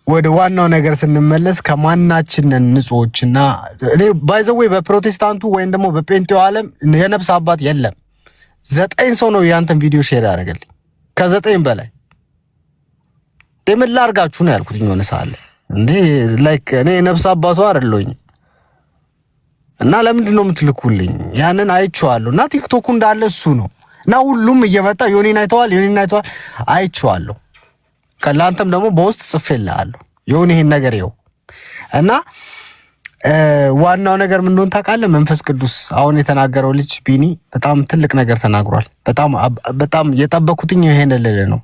ወደ ዋናው ነገር ስንመለስ ከማናችንን ንጹዎችና እኔ ባይዘዌ በፕሮቴስታንቱ ወይም ደግሞ በጴንጤው ዓለም የነፍስ አባት የለም። 9 ሰው ነው ያንተን ቪዲዮ ሼር ያደረገልኝ፣ ከ9 በላይ። ምን ላድርጋችሁ ነው ያልኩት የሆነ ሰዓት ላይ እንዴ ላይክ እኔ ነፍስ አባቱ አይደለሁኝ እና ለምንድን ነው የምትልኩልኝ? ያንን አይቼዋለሁ እና ቲክቶኩ እንዳለ እሱ ነው እና ሁሉም እየመጣ ዮኒን አይተዋል አይቼዋለሁ። ከላንተም ደግሞ በውስጥ ጽፌልሃለሁ ዮኒ ይሄን ነገር ይኸው እና ዋናው ነገር ምን እንደሆነ ታውቃለህ? መንፈስ ቅዱስ አሁን የተናገረው ልጅ ቢኒ በጣም ትልቅ ነገር ተናግሯል። በጣም የጠበኩትኝ ይሄን ልል ነው።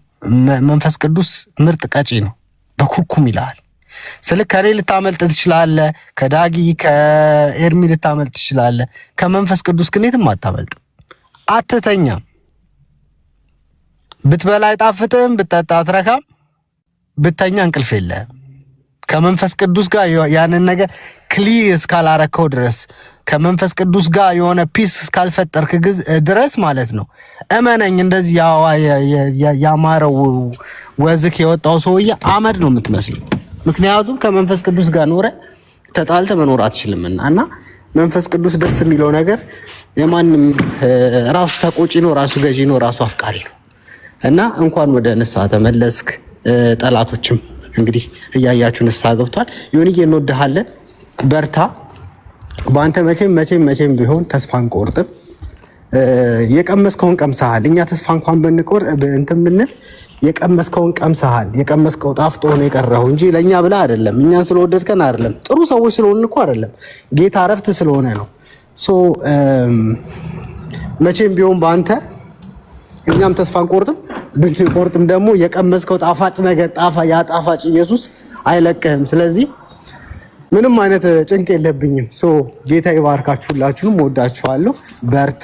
መንፈስ ቅዱስ ምርጥ ቀጪ ነው። በኩርኩም ይልሃል። ስልክ ከኔ ልታመልጥ ትችላለህ፣ ከዳጊ ከኤርሚ ልታመልጥ ትችላለህ። ከመንፈስ ቅዱስ ግን የትም አታመልጥ። አትተኛም። ብትበላ አይጣፍጥም፣ ብትጠጣ አትረካም፣ ብተኛ እንቅልፍ የለህም። ከመንፈስ ቅዱስ ጋር ያንን ነገር ክሊር እስካላረከው ድረስ ከመንፈስ ቅዱስ ጋር የሆነ ፒስ እስካልፈጠርክ ድረስ ማለት ነው። እመነኝ፣ እንደዚህ ያማረው ወዝክ የወጣው ሰውዬ አመድ ነው የምትመስል። ምክንያቱም ከመንፈስ ቅዱስ ጋር ኖረ ተጣልተ መኖር አትችልምና። እና መንፈስ ቅዱስ ደስ የሚለው ነገር የማንም ራሱ ተቆጪ ነው፣ ራሱ ገዢ ነው፣ ራሱ አፍቃሪ ነው። እና እንኳን ወደ ንስሐ ተመለስክ። ጠላቶችም እንግዲህ እያያችሁ ንስሐ ገብቷል። ዮኒዬ እንወድሃለን፣ በርታ። በአንተ መቼም ቢሆን ተስፋ አንቆርጥም። የቀመስከውን ቀምሰሃል። እኛ ተስፋ እንኳን ብንቆር እንትን ብንል የቀመስከውን ቀምሰሃል። የቀመስከው ጣፍጦ ነው የቀረው እንጂ ለእኛ ብላ አይደለም። እኛን ስለወደድከን አይደለም። ጥሩ ሰዎች ስለሆን እኮ አይደለም። ጌታ እረፍት ስለሆነ ነው። መቼም ቢሆን በአንተ እኛም ተስፋ አንቆርጥም። ብንቆርጥም ደግሞ የቀመስከው ጣፋጭ ነገር ያ ጣፋጭ ኢየሱስ አይለቅህም። ስለዚህ ምንም አይነት ጭንቅ የለብኝም። ጌታ ይባርካችሁ። ሁላችሁንም ወዳችኋለሁ። በርታ።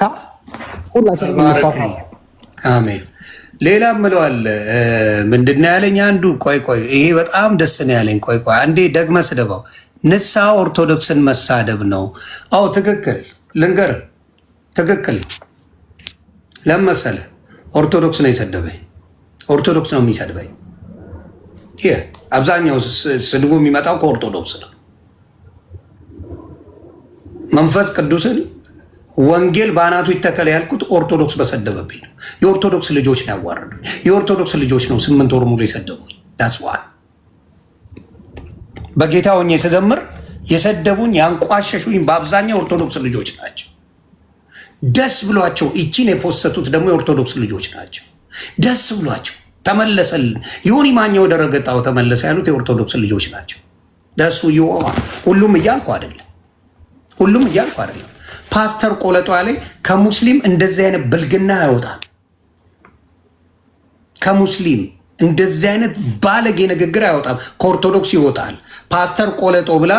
ሁላችንም እንሳፈር። አሜን። ሌላ ምለዋል ምንድን ነው ያለኝ አንዱ። ቆይ ይሄ በጣም ደስ ነው ያለኝ። ቆይ አንዴ ደግመህ ስደባው። ንስሐ ኦርቶዶክስን መሳደብ ነው። አዎ ትክክል፣ ልንገርህ፣ ትክክል። ለምን መሰለህ? ኦርቶዶክስ ነው የሰደበኝ። ኦርቶዶክስ ነው የሚሰድበኝ። ይሄ አብዛኛው ስድቡ የሚመጣው ከኦርቶዶክስ ነው። መንፈስ ቅዱስን ወንጌል በአናቱ ይተከል ያልኩት ኦርቶዶክስ በሰደበብኝ ነው። የኦርቶዶክስ ልጆች ነው ያዋረዱኝ። የኦርቶዶክስ ልጆች ነው 8 ወር ሙሉ የሰደቡኝ። ዳስዋል በጌታ ሆኜ ስዘምር የሰደቡኝ ያንቋሸሹኝ በአብዛኛው ኦርቶዶክስ ልጆች ናቸው። ደስ ብሏቸው እቺን የፖሰቱት ደግሞ የኦርቶዶክስ ልጆች ናቸው። ደስ ብሏቸው ተመለሰልን። ይሁን ማኛ ወደ ረገጣው ተመለሰ ያሉት የኦርቶዶክስ ልጆች ናቸው። ደሱ ይወማ ሁሉም እያልኩ አይደለም። ፓስተር ቆለጧ ላይ ከሙስሊም እንደዚህ አይነት ብልግና አይወጣም። ከሙስሊም እንደዚህ አይነት ባለጌ ንግግር አይወጣም። ከኦርቶዶክስ ይወጣል። ፓስተር ቆለጦ ብላ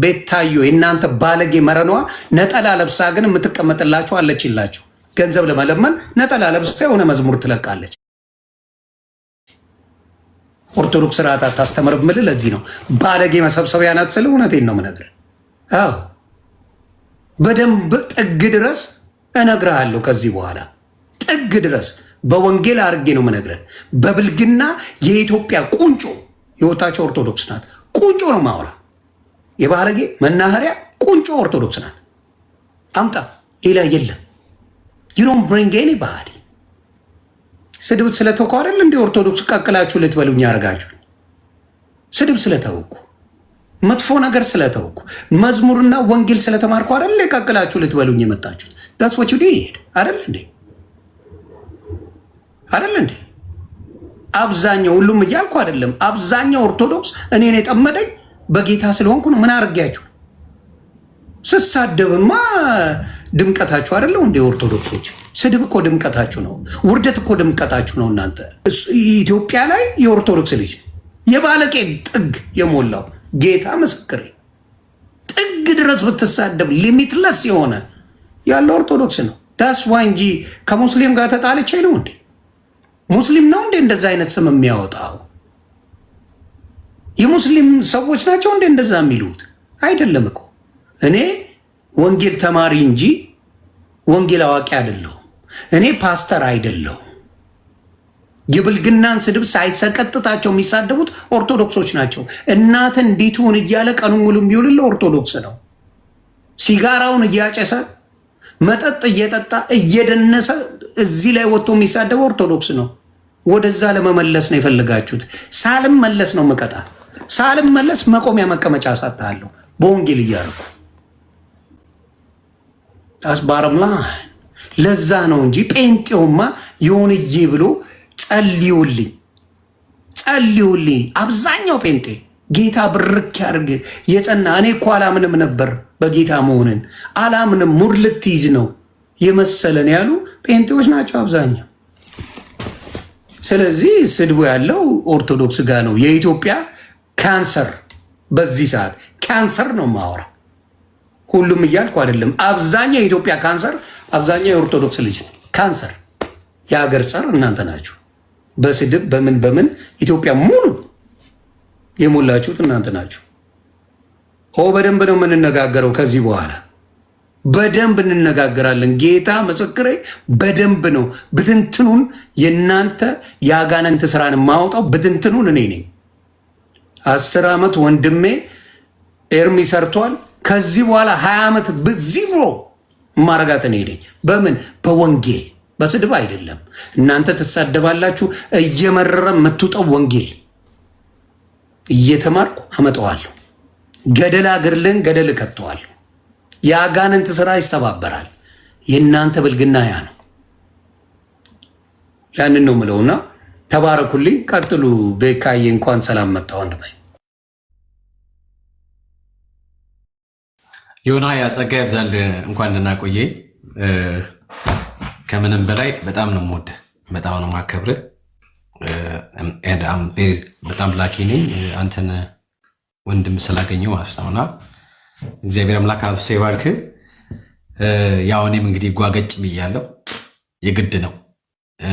ቤታዮ የእናንተ ባለጌ መረኗ ነጠላ ለብሳ ግን የምትቀመጥላችሁ አለችላችሁ። ገንዘብ ለመለመን ነጠላ ለብሳ የሆነ መዝሙር ትለቃለች። ኦርቶዶክስ ስርዓት አታስተምርም። ምል ለዚህ ነው ባለጌ መሰብሰቢያ ናት ስለ እውነቴን ነው የምነግርህ። አዎ በደንብ ጥግ ድረስ እነግርሃለሁ። ከዚህ በኋላ ጥግ ድረስ በወንጌል አድርጌ ነው የምነግርህ። በብልግና የኢትዮጵያ ቁንጮ የወጣቸው ኦርቶዶክስ ናት። ቁንጮ ነው ማውራ። የባለጌ መናኸሪያ ቁንጮ ኦርቶዶክስ ናት። አምጣ፣ ሌላ የለም። you don't bring anybody። ስድብ ስለተውኩ አይደል እንደ ኦርቶዶክስ ቀቅላችሁ ልትበሉኝ ያደርጋችሁ። ስድብ ስለተውኩ፣ መጥፎ ነገር ስለተውኩ፣ መዝሙርና ወንጌል ስለተማርኩ አይደል ቀቅላችሁ ልትበሉኝ የመጣችሁት። that's what you did አይደል እንዴ? አብዛኛው ሁሉም እያልኩ አይደለም። አብዛኛው ኦርቶዶክስ እኔን የጠመደኝ በጌታ ስለሆንኩ ነው። ምን አድርጌያችሁ? ስሳደብማ ድምቀታችሁ አይደለው እንደ ኦርቶዶክሶች። ስድብ እኮ ድምቀታችሁ ነው። ውርደት እኮ ድምቀታችሁ ነው። እናንተ ኢትዮጵያ ላይ የኦርቶዶክስ ልጅ የባለቄ ጥግ የሞላው ጌታ ምስክሬ፣ ጥግ ድረስ ብትሳደብ ሊሚትለስ የሆነ ያለው ኦርቶዶክስ ነው። ታስዋ እንጂ ከሙስሊም ጋር ተጣልቼ ነው እንዴ? ሙስሊም ነው እንዴ እንደዛ አይነት ስም የሚያወጣው? የሙስሊም ሰዎች ናቸው እንዴ እንደዛ የሚሉት? አይደለም እኮ። እኔ ወንጌል ተማሪ እንጂ ወንጌል አዋቂ አይደለሁም። እኔ ፓስተር አይደለሁም። የብልግናን ስድብ ሳይሰቀጥጣቸው የሚሳደቡት ኦርቶዶክሶች ናቸው። እናትን እንዲትሁን እያለ ቀኑ ሙሉ የሚውልለ ኦርቶዶክስ ነው። ሲጋራውን እያጨሰ መጠጥ እየጠጣ እየደነሰ እዚህ ላይ ወጥቶ የሚሳደበው ኦርቶዶክስ ነው። ወደዛ ለመመለስ ነው የፈለጋችሁት። ሳልመለስ ነው መቀጣት። ሳልመለስ መቆሚያ መቀመጫ አሳጣለሁ በወንጌል እያደረኩ አስባረምላ። ለዛ ነው እንጂ ጴንጤውማ ይሁንዬ ብሎ ጸልዩልኝ። አብዛኛው ጴንጤ ጌታ ብርክ ያድርግ የጸና። እኔ እኮ አላምንም ነበር በጌታ መሆንን አላምንም፣ ሙድ ልትይዝ ነው የመሰለን ያሉ ጴንጤዎች ናቸው አብዛኛው። ስለዚህ ስድቡ ያለው ኦርቶዶክስ ጋር ነው። የኢትዮጵያ ካንሰር በዚህ ሰዓት ካንሰር ነው ማወራ። ሁሉም እያልኩ አይደለም። አብዛኛው የኢትዮጵያ ካንሰር፣ አብዛኛው የኦርቶዶክስ ልጅ ነው ካንሰር። የሀገር ጸር እናንተ ናችሁ። በስድብ በምን ኢትዮጵያ ሙሉ የሞላችሁት እናንተ ናችሁ። በደንብ ነው የምንነጋገረው። ከዚህ በኋላ በደንብ እንነጋገራለን። ጌታ ምስክሬ፣ በደንብ ነው። ብትንትኑን የእናንተ የአጋንንት ስራን የማወጣው ብትንትኑን እኔ ነኝ። 10 ዓመት ወንድሜ ኤርሚ ሰርቷል። ከዚህ በኋላ 20 ዓመት ዚሮ ማረጋት እኔ ነኝ። በምን በወንጌል በስድብ አይደለም። እናንተ ትሳደባላችሁ። እየመረረ የምትውጠው ወንጌል እየተማርኩ አመጣዋለሁ። ገደል አገርልን ገደል እከተዋለሁ። የአጋንንት ስራ ይሰባበራል። የእናንተ ብልግና ያ ነው። ያንን ነው ምለውና ተባረኩልኝ። ቀጥሉ። ቤካዬ እንኳን ሰላም መጣ ወንድሜ። ዮና ያጸጋ ያብዛል። እንኳን ደህና ቆየኝ። ከምንም በላይ በጣም ነው የምወድህ፣ በጣም ነው የማከብርህ። በጣም ላኪ ነኝ አንተን ወንድም ስላገኘው ማለት ነውና እግዚአብሔር አምላክ አብሶ ይባርክህ። ያው እኔም እንግዲህ ጓገጭ ብያለሁ። የግድ ነው፣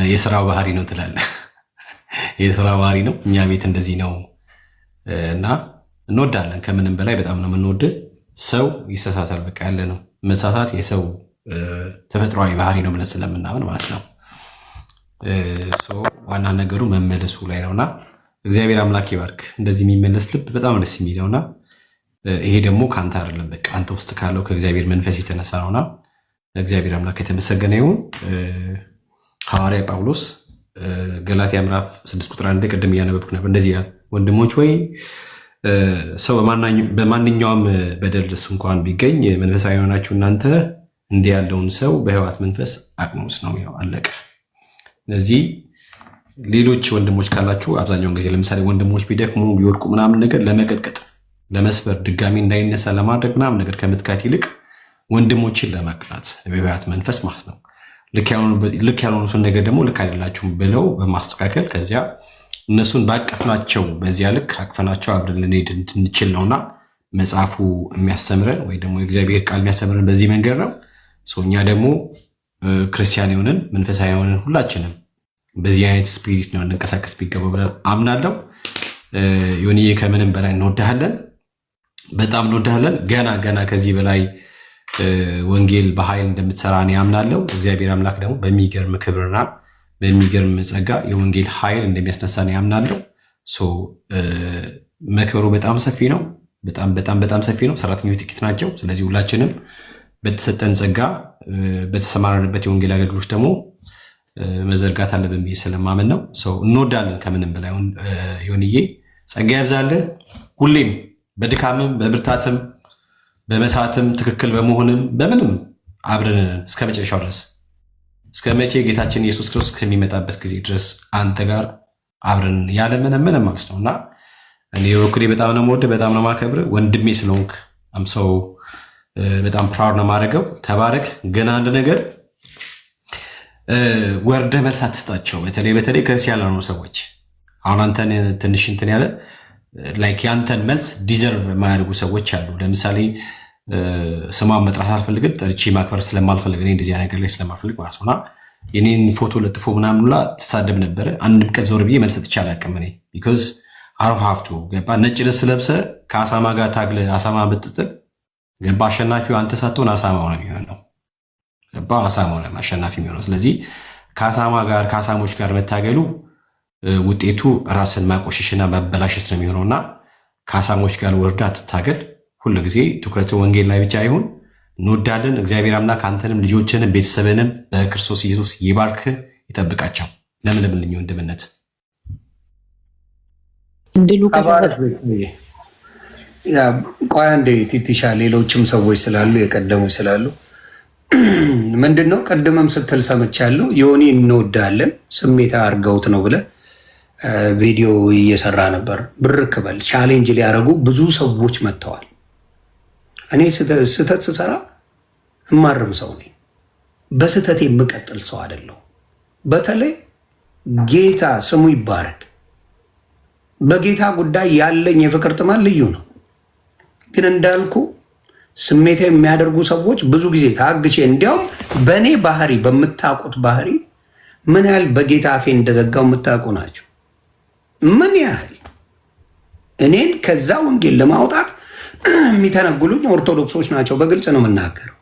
የስራው ባህሪ ነው ትላለህ። የስራ ባህሪ ነው። እኛ ቤት እንደዚህ ነው እና እንወዳለን። ከምንም በላይ በጣም ነው የምንወድህ። ሰው ይሳሳታል፣ በቃ ያለ ነው መሳሳት የሰው ተፈጥሯዊ ባህሪ ነው ብለን ስለምናምን ማለት ነው። ዋና ነገሩ መመለሱ ላይ ነውና እግዚአብሔር አምላክ ይባርክ። እንደዚህ የሚመለስ ልብ በጣም ደስ የሚለውና ይሄ ደግሞ ከአንተ አይደለም፣ በቃ አንተ ውስጥ ካለው ከእግዚአብሔር መንፈስ የተነሳ ነውና እግዚአብሔር አምላክ የተመሰገነ ይሁን። ሐዋርያ ጳውሎስ ገላትያ ምዕራፍ 6 ቁጥር 1 ቅድም እያነበብኩ ነበር። እንደዚህ ያለ ወንድሞች ወይ ሰው በማንኛውም በደልስ እንኳን ቢገኝ መንፈሳዊ የሆናችሁ እናንተ እንዲህ ያለውን ሰው በሕይወት መንፈስ አቅኑስ ነው የሚለው። አለቀ። ስለዚህ ሌሎች ወንድሞች ካላችሁ አብዛኛውን ጊዜ ለምሳሌ ወንድሞች ቢደክሙ ቢወድቁ ምናምን ነገር ለመቀጥቀጥ ለመስበር ድጋሚ እንዳይነሳ ለማድረግ ምናምን ነገር ከምትካት ይልቅ ወንድሞችን ለማቅናት በሕይወት መንፈስ ማለት ነው። ልክ ያልሆኑትን ነገር ደግሞ ልክ አይደላችሁም ብለው በማስተካከል ከዚያ እነሱን ባቀፍናቸው በዚያ ልክ አቅፈናቸው አብረን ልንሄድ እንድንችል ነውና መጽሐፉ የሚያስተምረን ወይ ደግሞ የእግዚአብሔር ቃል የሚያስተምረን በዚህ መንገድ ነው። እኛ ደግሞ ክርስቲያን የሆንን መንፈሳዊ የሆንን ሁላችንም በዚህ አይነት ስፒሪት ነው እንንቀሳቀስ ቢገባው ብለን አምናለሁ። ዮኒዬ ከምንም በላይ እንወድሃለን፣ በጣም እንወድሃለን። ገና ከዚህ በላይ ወንጌል በኃይል እንደምትሰራ እኔ አምናለሁ። እግዚአብሔር አምላክ ደግሞ በሚገርም ክብርና በሚገርም ጸጋ የወንጌል ኃይል እንደሚያስነሳ እኔ አምናለሁ። መከሩ በጣም ሰፊ ነው፣ በጣም ሰፊ ነው። ሰራተኞች ጥቂት ናቸው። ስለዚህ ሁላችንም በተሰጠን ጸጋ በተሰማራንበት የወንጌል አገልግሎት ደግሞ መዘርጋት አለብን ብዬ ስለማመን ነው። እንወዳለን ከምንም በላይ ዮኒዬ፣ ጸጋ ያብዛልህ። ሁሌም በድካምም በብርታትም በመሳትም ትክክል በመሆንም በምንም አብረን እስከ መጨረሻው ድረስ እስከ መቼ ጌታችን ኢየሱስ ክርስቶስ ከሚመጣበት ጊዜ ድረስ አንተ ጋር አብረን ያለምንም ማለት ነውና እኔ በኩሌ በጣም ነው የምወድህ፣ በጣም ነው የማከብርህ። ወንድሜ ስለሆንክ አምሰው በጣም ፕራውድ ነው የማደርገው። ተባረክ። ገና አንድ ነገር ወርደህ መልስ አትስጣቸው። በተለይ ክርስቲያን ያልሆኑ ሰዎች አሁን አንተን ትንሽ እንትን ያለ ላይክ ያንተን መልስ ዲዘርቭ የማያደርጉ ሰዎች አሉ። ለምሳሌ ስሟን መጥራት አልፈልግም፣ ጠርቼ ማክበር ስለማልፈልግ እኔ እንደዚህ ነገር ላይ ስለማልፈልግ ማለት ነውና የኔን ፎቶ ለጥፎ ምናምን ሁላ ትሳደብ ነበረ። አንድም ቀን ዞር ብዬ መልስ ሰጥቼ አላውቅም እኔ ቢኮዝ አሮ ሀፍቱ ገባ። ነጭ ልብስ ለብሰህ ከአሳማ ጋር ታግለህ አሳማ ብትጥል ገባ፣ አሸናፊው አንተ ሳትሆን አሳማው ነው የሚሆነው። ገባ፣ አሳማው ነው አሸናፊ የሚሆነው። ስለዚህ ከአሳሞች ጋር መታገሉ ውጤቱ ራስን ማቆሸሽና ማበላሸት ነው የሚሆነውና ከአሳሞች ጋር ወርዳ ትታገል። ሁሉ ጊዜ ትኩረት ወንጌል ላይ ብቻ ይሁን። እንወዳለን። እግዚአብሔር አምላክ አንተንም ልጆችንም ቤተሰብንም በክርስቶስ ኢየሱስ ይባርክ፣ ይጠብቃቸው። ለምልምልኝ ወንድምነት ድሉ ቆይ አንዴ ቲቲሻ፣ ሌሎችም ሰዎች ስላሉ የቀደሙ ስላሉ ምንድን ነው ቅድምም ስትል ሰምቻለሁ። ዮኒ እንወዳለን ስሜታ አርገውት ነው ብለህ ቪዲዮ እየሰራ ነበር። ብር ክበል ቻሌንጅ ሊያደርጉ ብዙ ሰዎች መጥተዋል። እኔ ስህተት ስሰራ እማርም ሰው ነኝ። በስህተት የምቀጥል ሰው አይደለሁ። በተለይ ጌታ ስሙ ይባረክ። በጌታ ጉዳይ ያለኝ የፍቅር ጥማት ልዩ ነው። ግን እንዳልኩ ስሜት የሚያደርጉ ሰዎች ብዙ ጊዜ ታግሼ፣ እንዲያውም በእኔ ባህሪ በምታውቁት ባህሪ ምን ያህል በጌታ አፌ እንደዘጋው የምታውቁ ናቸው። ምን ያህል እኔን ከዛ ወንጌል ለማውጣት የሚተነግሉኝ ኦርቶዶክሶች ናቸው። በግልጽ ነው የምናገረው።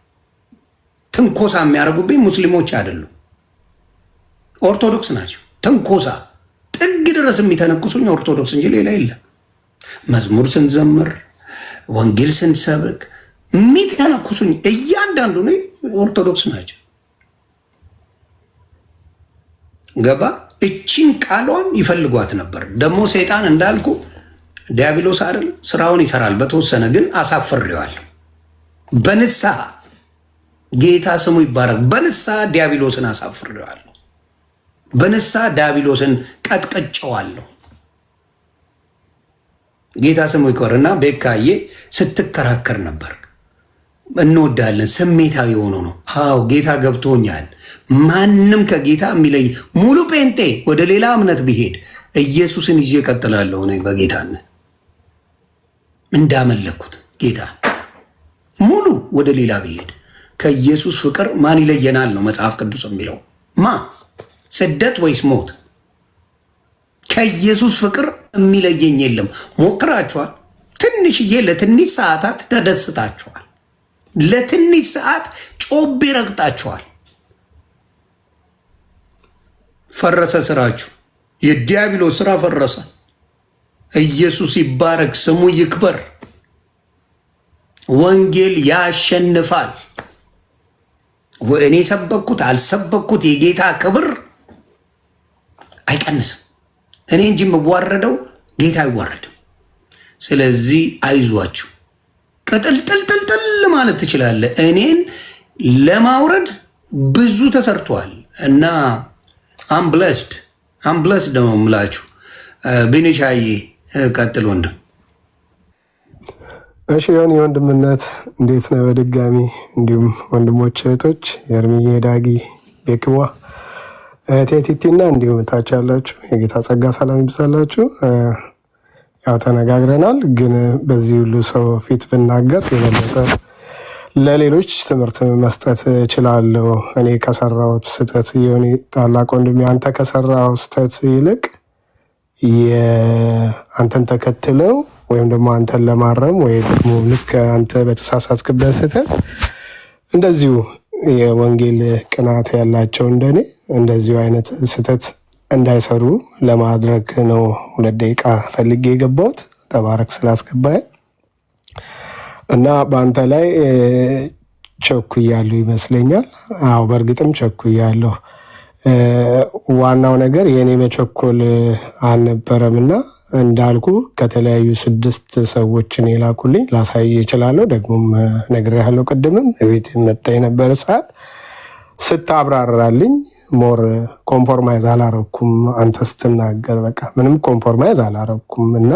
ትንኮሳ የሚያደርጉብኝ ሙስሊሞች አይደሉም፣ ኦርቶዶክስ ናቸው። ትንኮሳ ጥግ ድረስ የሚተነክሱኝ ኦርቶዶክስ እንጂ ሌላ የለም። መዝሙር ስንዘምር፣ ወንጌል ስንሰብክ የሚተነኩሱኝ እያንዳንዱ ኦርቶዶክስ ናቸው። ገባ? እቺን ቃሏን ይፈልጓት ነበር። ደግሞ ሰይጣን እንዳልኩ ዲያብሎስ አይደል ስራውን ይሰራል በተወሰነ፣ ግን አሳፍሬዋለሁ በንስሐ። ጌታ ስሙ ይባረክ። በንስሐ ዲያብሎስን አሳፍሬዋለሁ። በንስሐ ዲያብሎስን ቀጥቀጨዋለሁ። ጌታ ስሙ ይክበር። እና ቤካዬ ስትከራከር ነበር። እንወዳለን። ስሜታዊ ሆኖ ነው። አዎ ጌታ ገብቶኛል። ማንም ከጌታ የሚለይ ሙሉ ጴንጤ ወደ ሌላ እምነት ቢሄድ ኢየሱስን ይዤ እቀጥላለሁ። እኔ በጌታነት እንዳመለኩት ጌታ ሙሉ ወደ ሌላ ቢሄድ ከኢየሱስ ፍቅር ማን ይለየናል ነው መጽሐፍ ቅዱስ የሚለው። ስደት ወይስ ሞት? ከኢየሱስ ፍቅር የሚለየኝ የለም። ሞክራችኋል። ትንሽዬ ለትንሽ ሰዓታት ተደስታችኋል። ለትንሽ ሰዓት ጮቤ ረግጣችኋል። ፈረሰ ስራችሁ። የዲያብሎስ ስራ ፈረሰ። ኢየሱስ ይባረክ፣ ስሙ ይክበር። ወንጌል ያሸንፋል። እኔ ሰበኩት አልሰበኩት የጌታ ክብር አይቀንስም። እኔ እንጂ የምዋረደው ጌታ አይዋረድም። ስለዚህ አይዟችሁ፣ ቅጥልጥልጥልጥል ማለት ትችላለህ። እኔን ለማውረድ ብዙ ተሰርቷል እና አምብለስድ ደግሞ ምላችሁ። ቢኒሻዬ ቀጥል ወንድም። እሺ ዮኒ ወንድምነት እንዴት ነው? በድጋሚ እንዲሁም ወንድሞች እህቶች፣ የእርምዬ ዳጊ፣ ቤክዋ፣ ቴቲቲና እንዲሁም ታች ያላችሁ የጌታ ጸጋ ሰላም ይብዛላችሁ። ያው ተነጋግረናል፣ ግን በዚህ ሁሉ ሰው ፊት ብናገር የበለጠ ለሌሎች ትምህርት መስጠት እችላለሁ። እኔ ከሰራሁት ስህተት ዮኒ ታላቅ ወንድሜ፣ አንተ ከሰራው ስህተት ይልቅ አንተን ተከትለው ወይም ደግሞ አንተን ለማረም ወይ ደግሞ ልክ አንተ በተሳሳትክበት ስህተት እንደዚሁ የወንጌል ቅናት ያላቸው እንደኔ እንደዚሁ አይነት ስህተት እንዳይሰሩ ለማድረግ ነው 2 ደቂቃ ፈልጌ የገባሁት። ተባረክ ስላስገባኝ እና በአንተ ላይ ቸኩያለሁ ይመስለኛል። አዎ በእርግጥም ቸኩያለሁ። ዋናው ነገር የእኔ መቸኮል አልነበረም እና እንዳልኩ ከተለያዩ 6 ሰዎችን የላኩልኝ ላሳይ እችላለሁ። ደግሞም ነግሬሃለሁ። ቅድምም እቤት መጣ የነበረ ሰዓት ስታብራራልኝ ሞር ኮምፕሮማይዝ አላረኩም። አንተ ስትናገር በቃ ምንም ኮምፕሮማይዝ አላረኩም እና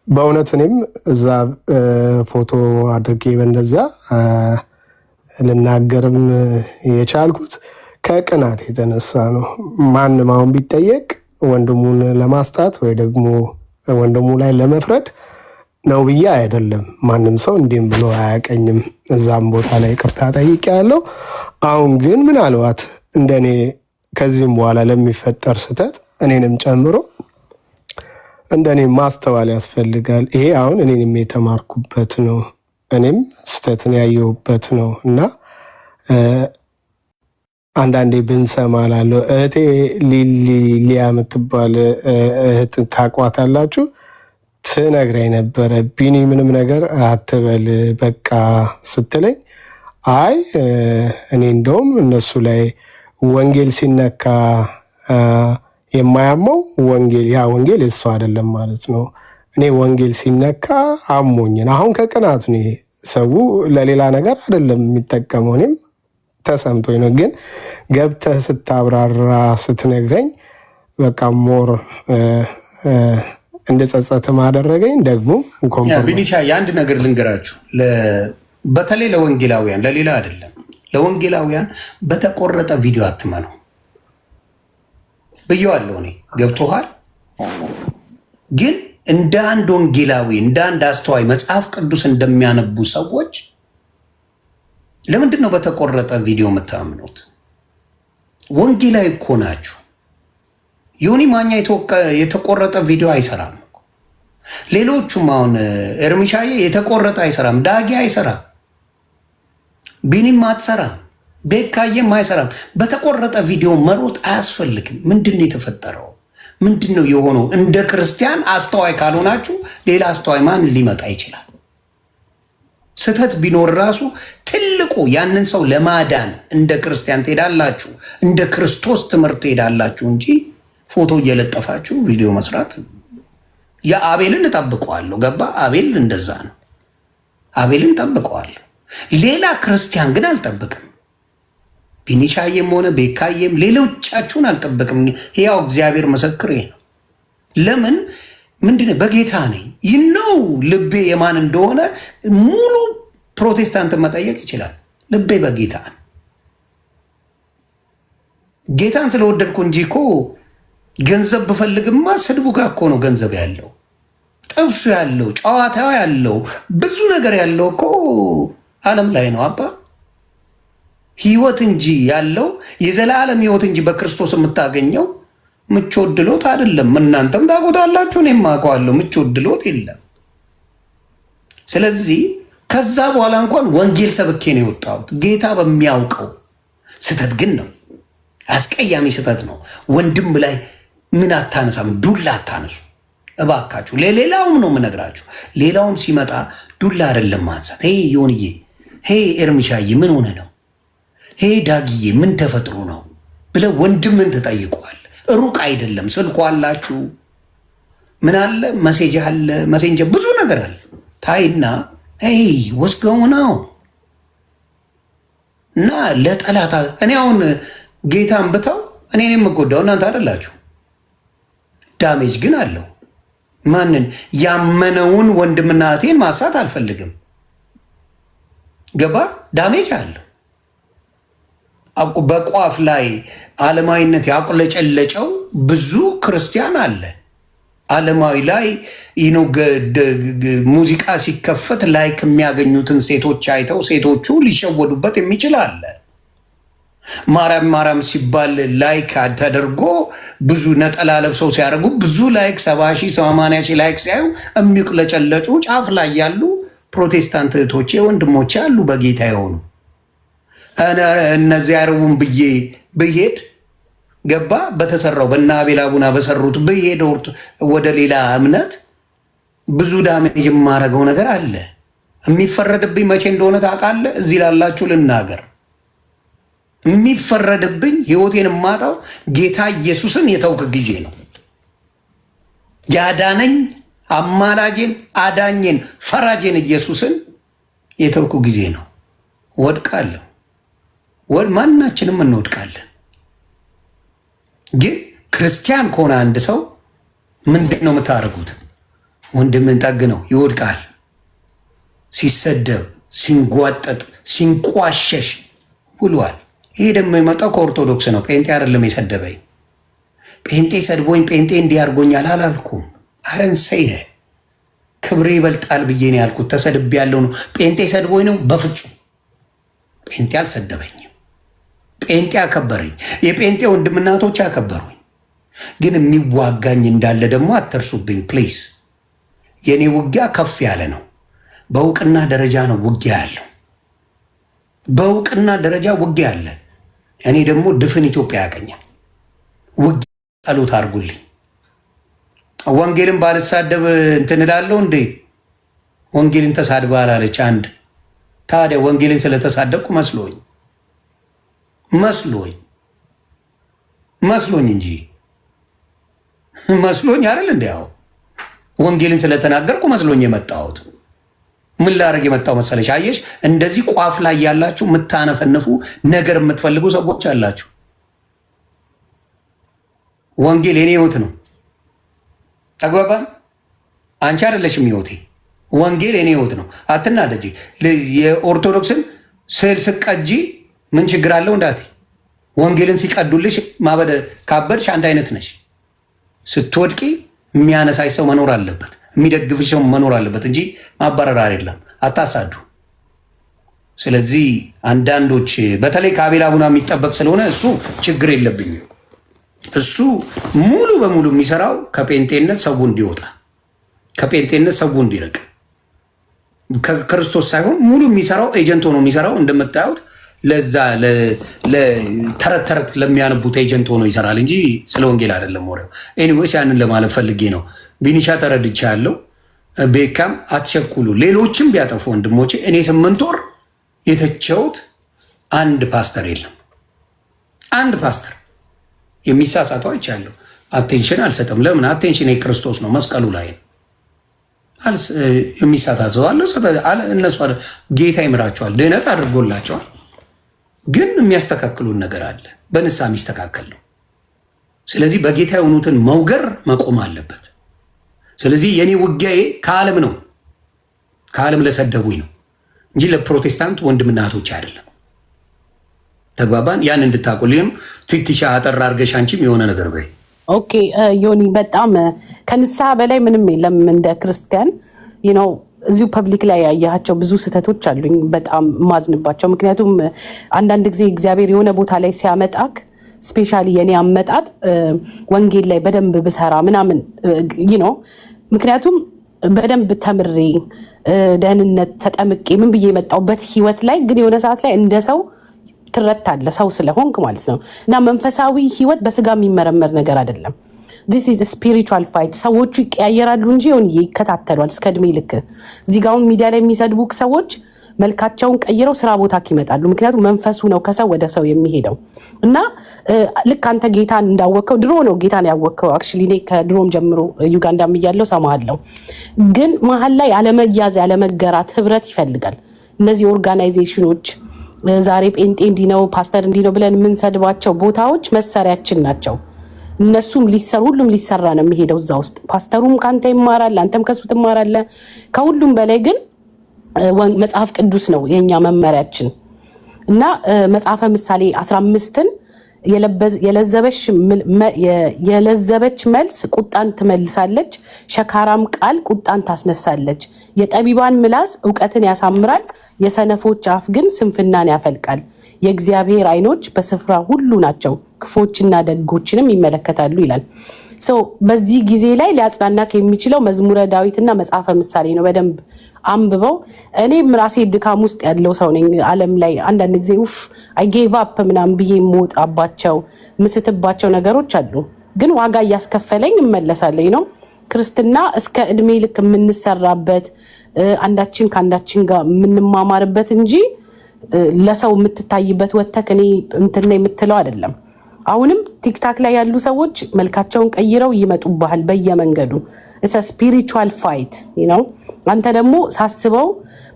በእውነት እኔም እዛ ፎቶ አድርጌ በእንደዛ ልናገርም የቻልኩት ከቅናት የተነሳ ነው። ማንም አሁን ቢጠየቅ ወንድሙን ለማስጣት ወይ ደግሞ ወንድሙ ላይ ለመፍረድ ነው ብዬ አይደለም። ማንም ሰው እንዲህም ብሎ አያቀኝም። እዛም ቦታ ላይ ይቅርታ ጠይቄያለሁ። አሁን ግን ምናልባት እንደኔ ከዚህም በኋላ ለሚፈጠር ስህተት እኔንም ጨምሮ እንደኔ ማስተዋል ያስፈልጋል። ይሄ አሁን እኔንም የተማርኩበት ነው፣ እኔም ስህተትን ያየሁበት ነው እና አንዳንዴ ብንሰማ ላለው እህቴ ሊያ የምትባል እህት ታቋታላችሁ፣ ትነግረኝ ነበረ። ቢኒ ምንም ነገር አትበል በቃ ስትለኝ፣ አይ እኔ እንደውም እነሱ ላይ ወንጌል ሲነካ የማያመው ወንጌል የሱ አይደለም ማለት ነው። እኔ ወንጌል ሲነካ አሞኝን። አሁን ከቅናት ነው። ሰው ለሌላ ነገር አይደለም የሚጠቀመው። እኔም ተሰምቶኝ ነው። ግን ገብተህ ስታብራራ ስትነግረኝ በቃ ሞር እንድጸጸትም አደረገኝ። ደግሞ ቪኒቻ የአንድ ነገር ልንገራችሁ፣ በተለይ ለወንጌላውያን፣ ለሌላ አይደለም፣ ለወንጌላውያን በተቆረጠ ቪዲዮ አትመኑ ብየዋለሁ እኔ። ገብቶሃል? ግን እንደ አንድ ወንጌላዊ፣ እንደ አንድ አስተዋይ መጽሐፍ ቅዱስ እንደሚያነቡ ሰዎች ለምንድን ነው በተቆረጠ ቪዲዮ የምታምኑት? ወንጌላዊ እኮ ናችሁ። ዮኒ ማኛ የተቆረጠ ቪዲዮ አይሰራም። ሌሎቹም አሁን ኤርሚሻዬ የተቆረጠ አይሰራም፣ ዳጊ አይሰራም፣ ቢኒም አትሰራም፣ ቤካዬም አይሰራም። በተቆረጠ ቪዲዮ መሮጥ አያስፈልግም። ምንድን ነው የተፈጠረው? ምንድን ነው የሆነው? እንደ ክርስቲያን አስተዋይ ካልሆናችሁ ሌላ አስተዋይ ማን ሊመጣ ይችላል? ስህተት ቢኖር ራሱ ትልቁ ያንን ሰው ለማዳን እንደ ክርስቲያን ትሄዳላችሁ፣ እንደ ክርስቶስ ትምህርት ትሄዳላችሁ እንጂ ፎቶ እየለጠፋችሁ ቪዲዮ መስራት። የአቤልን እጠብቀዋለሁ። ገባ? አቤል እንደዛ ነው። አቤልን ጠብቀዋለሁ። ሌላ ክርስቲያን ግን አልጠብቅም። ቢኒሻዬም ሆነ ቤካዬም ሌሎቻችሁን አልጠብቅም። ያው እግዚአብሔር መሰክሬ ነው። ለምን ምንድነው? በጌታ ነኝ። ይነው ልቤ የማን እንደሆነ ሙሉ ፕሮቴስታንት መጠየቅ ይችላል። ልቤ በጌታ ነው። ጌታን ስለወደድኩ እንጂ እኮ ገንዘብ ብፈልግማ ስድቡ ጋር እኮ ነው ገንዘብ ያለው፣ ጥብሱ ያለው፣ ጨዋታው ያለው፣ ብዙ ነገር ያለው እኮ ዓለም ላይ ነው አባ። ህይወት እንጂ ያለው የዘላለም ህይወት እንጂ በክርስቶስ የምታገኘው ምቾት ድሎት አይደለም። እናንተም ታውቁታላችሁ፣ እኔም አውቀዋለሁ። ምቾት ድሎት የለም። ስለዚህ ከዛ በኋላ እንኳን ወንጌል ሰብኬ ነው የወጣሁት ጌታ በሚያውቀው። ስህተት ግን ነው፣ አስቀያሚ ስህተት ነው። ወንድም ላይ ምን አታነሳም? ዱላ አታነሱ እባካችሁ። ለሌላውም ነው የምነግራችሁ። ሌላውም ሲመጣ ዱላ አይደለም ማንሳት። ሄ ዮንዬ፣ ሄ ኤርሚሻዬ ምን ሆነ ነው? ሄ ዳጊዬ ምን ተፈጥሮ ነው ብለህ ወንድምን ትጠይቀዋል። ሩቅ አይደለም። ስልኩ አላችሁ፣ ምን አለ፣ መሴጅ አለ፣ መሴንጀር ብዙ ነገር አለ። ታይና ወስገው ነው እና ለጠላታ እኔ አሁን ጌታን ብተው እኔን የምጎዳው እናንተ አይደላችሁ። ዳሜጅ ግን አለው። ማንን? ያመነውን ወንድምና እህቴን ማሳት አልፈልግም። ገባ? ዳሜጅ አለው። በቋፍ ላይ ዓለማዊነት ያቁለጨለጨው ብዙ ክርስቲያን አለ። ዓለማዊ ላይ ሙዚቃ ሲከፈት ላይክ የሚያገኙትን ሴቶች አይተው ሴቶቹ ሊሸወዱበት የሚችል አለ። ማርያም ማርያም ሲባል ላይክ ተደርጎ ብዙ ነጠላ ለብሰው ሲያደርጉ ብዙ ላይክ 70 ሺህ 80 ሺህ ላይክ ሲያዩ የሚቅለጨለጩ ጫፍ ላይ ያሉ ፕሮቴስታንት እህቶቼ ወንድሞቼ አሉ በጌታ የሆኑ እነዚህ አርቡን ብዬ ብሄድ ገባ በተሰራው በእነ አቤል አቡና በሰሩት ብሄድ ወደ ሌላ እምነት ብዙ ዳሜጅ የማረገው ነገር አለ። የሚፈረድብኝ መቼ እንደሆነ ታውቃለህ? እዚህ ላላችሁ ልናገር። የሚፈረድብኝ ህይወቴን የማጣው ጌታ ኢየሱስን የተውክ ጊዜ ነው። ያዳነኝ አማላጄን አዳኜን ፈራጄን ኢየሱስን የተውኩ ጊዜ ነው። ወድቃለሁ። ማናችንም እንወድቃለን። ግን ክርስቲያን ከሆነ አንድ ሰው ምንድን ነው የምታደርጉት? ወንድምን ጠግ ነው ይወድቃል። ሲሰደብ፣ ሲንጓጠጥ፣ ሲንቋሸሽ ውሏል። ይሄ ደግሞ የመጣው ከኦርቶዶክስ ነው። ጴንጤ አይደለም የሰደበኝ። ጴንጤ ሰድቦኝ ጴንጤ እንዲያርጎኛል አላልኩም። አረንሰይነ ክብሬ ይበልጣል ብዬ ነው ያልኩት። ተሰድቤ ያለው ነው። ጴንጤ ሰድቦኝ ነው? በፍጹም ጴንጤ አልሰደበኝም። ጴንጤ አከበረኝ። የጴንጤ ወንድምናቶች አከበሩኝ። ግን የሚዋጋኝ እንዳለ ደግሞ አትርሱብኝ ፕሊዝ። የእኔ ውጊያ ከፍ ያለ ነው። በእውቅና ደረጃ ነው ውጊያ ያለው። በእውቅና ደረጃ ውጊያ አለ። እኔ ደግሞ ድፍን ኢትዮጵያ ያቀኛል። ውጊያ ጸሎት አድርጉልኝ። ወንጌልን ባልሳደብ እንትን እላለሁ እንዴ? ወንጌልን ተሳድበሃል አለች አንድ። ታዲያ ወንጌልን ስለተሳደብኩ መስሎኝ እንጂ መስሎኝ አይደል? እንዲያው ወንጌልን ስለተናገርኩ መስሎኝ የመጣሁት። ምን ላደርግ የመጣው መሰለሽ? አየሽ፣ እንደዚህ ቋፍ ላይ ያላችሁ የምታነፈንፉ ነገር የምትፈልጉ ሰዎች አላችሁ። ወንጌል የኔ ህይወት ነው። ተግባባን? አንቺ አይደለሽም ህይወቴ። ወንጌል የኔ ህይወት ነው። አትናደጂ። የኦርቶዶክስን ስዕል ስቀጂ ምን ችግር አለው እንዳት ወንጌልን ሲቀዱልሽ ማበደ ካበድሽ አንድ አይነት ነሽ። ስትወድቂ የሚያነሳሽ ሰው መኖር አለበት፣ የሚደግፍሽ ሰው መኖር አለበት እንጂ ማባረር አይደለም። አታሳዱ። ስለዚህ አንዳንዶች በተለይ ከአቤል አቡና የሚጠበቅ ስለሆነ እሱ ችግር የለብኝም። እሱ ሙሉ በሙሉ የሚሰራው ከጴንጤነት ሰው እንዲወጣ፣ ከጴንጤነት ሰው እንዲርቅ፣ ከክርስቶስ ሳይሆን ሙሉ የሚሰራው ኤጀንት ሆኖ የሚሰራው እንደምታዩት ለዛ ተረት ተረት ለሚያነቡት ኤጀንት ሆኖ ይሰራል እንጂ ስለ ወንጌል አይደለም ወሬው። ኤኒዌይስ ያንን ለማለት ፈልጌ ነው። ቢኒሻ ተረድቻ ያለው ቤካም አትቸኩሉ። ሌሎችም ቢያጠፉ ወንድሞቼ እኔ 8 ወር የተቸውት አንድ ፓስተር የለም። አንድ ፓስተር የሚሳሳተው አይቻለሁ። አቴንሽን አልሰጥም። ለምን? አቴንሽን የክርስቶስ ነው፣ መስቀሉ ላይ ነው። የሚሳሳተው አለ እነሱ ጌታ ይምራቸዋል፣ ድህነት አድርጎላቸዋል። ግን የሚያስተካክሉን ነገር አለ፣ በንስሐ የሚስተካከል ነው። ስለዚህ በጌታ የሆኑትን መውገር መቆም አለበት። ስለዚህ የኔ ውጊያዬ ከዓለም ነው፣ ከዓለም ለሰደቡኝ ነው እንጂ ለፕሮቴስታንት ወንድምና እህቶች አይደለም። ተግባባን? ያን እንድታቆልም ትንሽ አጠር አድርገሽ አንቺም የሆነ ነገር በይ። ኦኬ ዮኒ፣ በጣም ከንስሐ በላይ ምንም የለም እንደ ክርስቲያን ነው። እዚሁ ፐብሊክ ላይ ያያቸው ብዙ ስህተቶች አሉኝ በጣም ማዝንባቸው። ምክንያቱም አንዳንድ ጊዜ እግዚአብሔር የሆነ ቦታ ላይ ሲያመጣክ ስፔሻሊ የኔ አመጣጥ ወንጌል ላይ በደንብ ብሰራ ምናምን ነው። ምክንያቱም በደንብ ተምሬ ደህንነት ተጠምቄ ምን ብዬ የመጣሁበት ህይወት ላይ ግን የሆነ ሰዓት ላይ እንደ ሰው ትረታለ፣ ሰው ስለሆንክ ማለት ነው። እና መንፈሳዊ ህይወት በስጋ የሚመረመር ነገር አይደለም። ዲስ ኢዝ ስፒሪቹዋል ፋይት። ሰዎቹ ይቀያየራሉ እንጂ ሆን ይከታተሏል እስከ እድሜ ልክ። እዚህ ጋ አሁን ሚዲያ ላይ የሚሰድቡክ ሰዎች መልካቸውን ቀይረው ስራ ቦታ ይመጣሉ። ምክንያቱም መንፈሱ ነው ከሰው ወደ ሰው የሚሄደው። እና ልክ አንተ ጌታን እንዳወቅከው ድሮ ነው ጌታን ያወቅከው። አክቹዋሊ እኔ ከድሮም ጀምሮ ዩጋንዳ እያለሁ ሰማሃለሁ። ግን መሀል ላይ ያለመያዝ ያለመገራት ህብረት ይፈልጋል። እነዚህ ኦርጋናይዜሽኖች ዛሬ ጴንጤ እንዲህ ነው ፓስተር እንዲህ ነው ብለን የምንሰድባቸው ቦታዎች መሳሪያችን ናቸው። እነሱም ሁሉም ሊሰራ ነው የሚሄደው እዛ ውስጥ። ፓስተሩም ከአንተ ይማራል፣ አንተም ከሱ ትማራለ። ከሁሉም በላይ ግን መጽሐፍ ቅዱስ ነው የኛ መመሪያችን። እና መጽሐፈ ምሳሌ 15ን የለዘበች መልስ ቁጣን ትመልሳለች፣ ሸካራም ቃል ቁጣን ታስነሳለች። የጠቢባን ምላስ እውቀትን ያሳምራል፣ የሰነፎች አፍ ግን ስንፍናን ያፈልቃል። የእግዚአብሔር ዓይኖች በስፍራ ሁሉ ናቸው፣ ክፎችና ደጎችንም ይመለከታሉ ይላል። በዚህ ጊዜ ላይ ሊያጽናናክ የሚችለው መዝሙረ ዳዊትና መጽሐፈ ምሳሌ ነው። በደንብ አንብበው። እኔም ራሴ ድካም ውስጥ ያለው ሰው ነኝ። ዓለም ላይ አንዳንድ ጊዜ አይ ጌቭ አፕ ምናምን ብዬ የምወጣባቸው ምስትባቸው ነገሮች አሉ። ግን ዋጋ እያስከፈለኝ እመለሳለኝ ነው። ክርስትና እስከ እድሜ ልክ የምንሰራበት አንዳችን ከአንዳችን ጋር የምንማማርበት እንጂ ለሰው የምትታይበት ወተክ እኔ እንትና የምትለው አይደለም። አሁንም ቲክታክ ላይ ያሉ ሰዎች መልካቸውን ቀይረው ይመጡብሃል በየመንገዱ። ስፒሪቹዋል ፋይት ነው። አንተ ደግሞ ሳስበው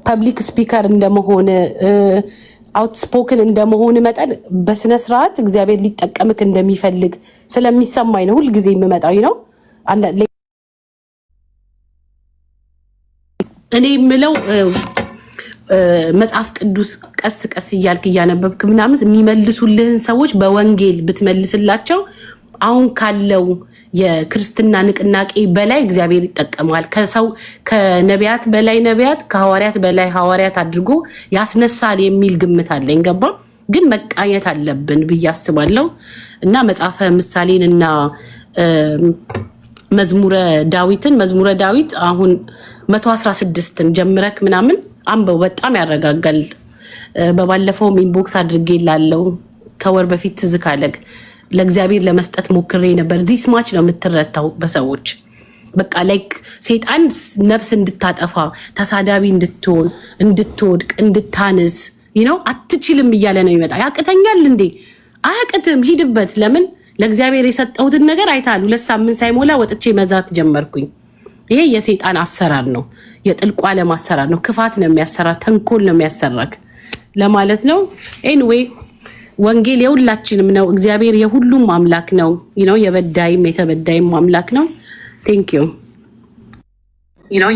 ፐብሊክ ስፒከር እንደመሆን አውትስፖክን እንደመሆን መጠን በስነስርዓት እግዚአብሔር ሊጠቀምክ እንደሚፈልግ ስለሚሰማኝ ነው ሁልጊዜ የምመጣው ነው። እኔ የምለው መጽሐፍ ቅዱስ ቀስ ቀስ እያልክ እያነበብክ ምናምን የሚመልሱልህን ሰዎች በወንጌል ብትመልስላቸው አሁን ካለው የክርስትና ንቅናቄ በላይ እግዚአብሔር ይጠቀማል። ከነቢያት በላይ ነቢያት፣ ከሐዋርያት በላይ ሐዋርያት አድርጎ ያስነሳል የሚል ግምት አለኝ። ገባ? ግን መቃኘት አለብን ብዬ አስባለሁ። እና መጽሐፈ ምሳሌን እና መዝሙረ ዳዊት አሁን 116ን ጀምረክ ምናምን አንበው፣ በጣም ያረጋጋል። በባለፈው ኢንቦክስ አድርጌ ላለው ከወር በፊት ትዝ ካለክ ለእግዚአብሔር ለመስጠት ሞክሬ ነበር። ዚህ ስማች ነው የምትረታው በሰዎች በቃ ላይክ ሴጣን ነፍስ እንድታጠፋ ተሳዳቢ እንድትሆን እንድትወድቅ እንድታንስ አትችልም እያለ ነው ይመጣ። ያቅተኛል እንዴ? አያቅትም፣ ሂድበት። ለምን ለእግዚአብሔር የሰጠሁትን ነገር አይታል። 2 ሳምንት ሳይሞላ ወጥቼ መዛት ጀመርኩኝ። ይሄ የሴጣን አሰራር ነው፣ የጥልቁ ዓለም አሰራር ነው። ክፋት ነው የሚያሰራ፣ ተንኮል ነው የሚያሰራክ ለማለት ነው። ኤኒዌይ ወንጌል የሁላችንም ነው። እግዚአብሔር የሁሉም አምላክ ነው። የበዳይም የተበዳይም አምላክ ነው። ቴንክ ዩ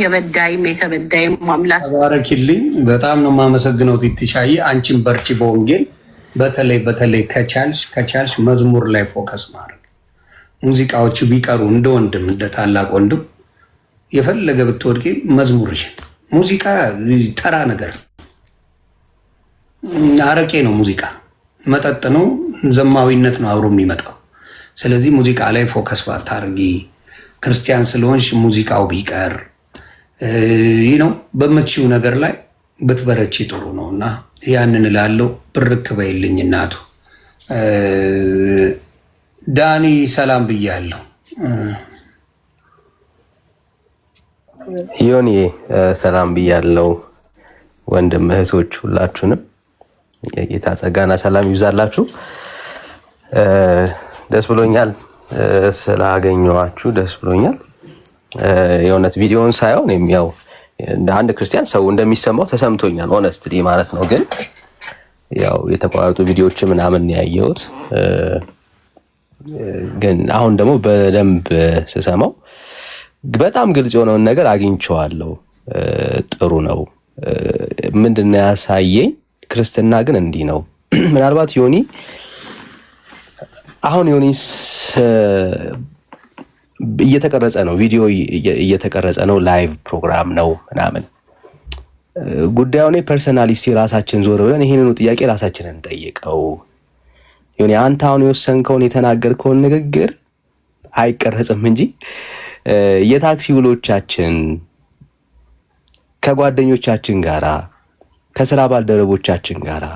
የበዳይም የተበዳይም አምላክ። ተባረኪልኝ። በጣም ነው የማመሰግነው ቲቲሻዬ። አንቺን በርቺ በወንጌል በተለይ ከቻልሽ መዝሙር ላይ ፎከስ ማድረግ። ሙዚቃዎቹ ቢቀሩ እንደ ወንድም እንደ ታላቅ ወንድም የፈለገ ብትወድቂ መዝሙርሽ። ሙዚቃ ተራ ነገር አረቄ ነው። ሙዚቃ መጠጥ ነው። ዘማዊነት ነው አብሮ የሚመጣው። ስለዚህ ሙዚቃ ላይ ፎከስ ባታርጊ። ክርስቲያን ስለሆንሽ ሙዚቃው ቢቀር በምትችው ነገር ላይ ብትበረቺ ጥሩ ነው እና ያንን እላለሁ። ብርክ በይልኝ እናቱ። ዳኒ ሰላም ብያለሁ። ዮኒ ሰላም ብያለሁ። ወንድም እህቶች ሁላችሁንም የጌታ ጸጋና ሰላም ይብዛላችሁ። ደስ ብሎኛል ስላገኘኋችሁ፣ ደስ ብሎኛል። የእውነት ቪዲዮውን ሳይሆን ያው እንደ አንድ ክርስቲያን ሰው እንደሚሰማው ተሰምቶኛል፣ ሆነስትሊ ማለት ነው። ግን ያው የተቋረጡ ቪዲዮዎች ምናምን ያየሁት፣ ግን አሁን ደግሞ በደንብ ስሰማው በጣም ግልጽ የሆነውን ነገር አግኝቼዋለሁ። ጥሩ ነው። ምንድነው ያሳየኝ? ክርስትና ግን እንዲህ ነው። ምናልባት ዮኒ አሁን ዮኒስ እየተቀረጸ ነው፣ ቪዲዮ እየተቀረጸ ነው፣ ላይቭ ፕሮግራም ነው ምናምን። ጉዳዩን ፐርሰናሊስቲ ራሳችን ዞር ብለን ይሄንኑ ጥያቄ ራሳችንን ጠይቀው። ዮኒ አንተ አሁን የወሰንከውን የተናገርከውን ንግግር አይቀረጽም እንጂ የታክሲ ውሎቻችን ከጓደኞቻችን ጋራ ከስራ ባልደረቦቻችን ጋራ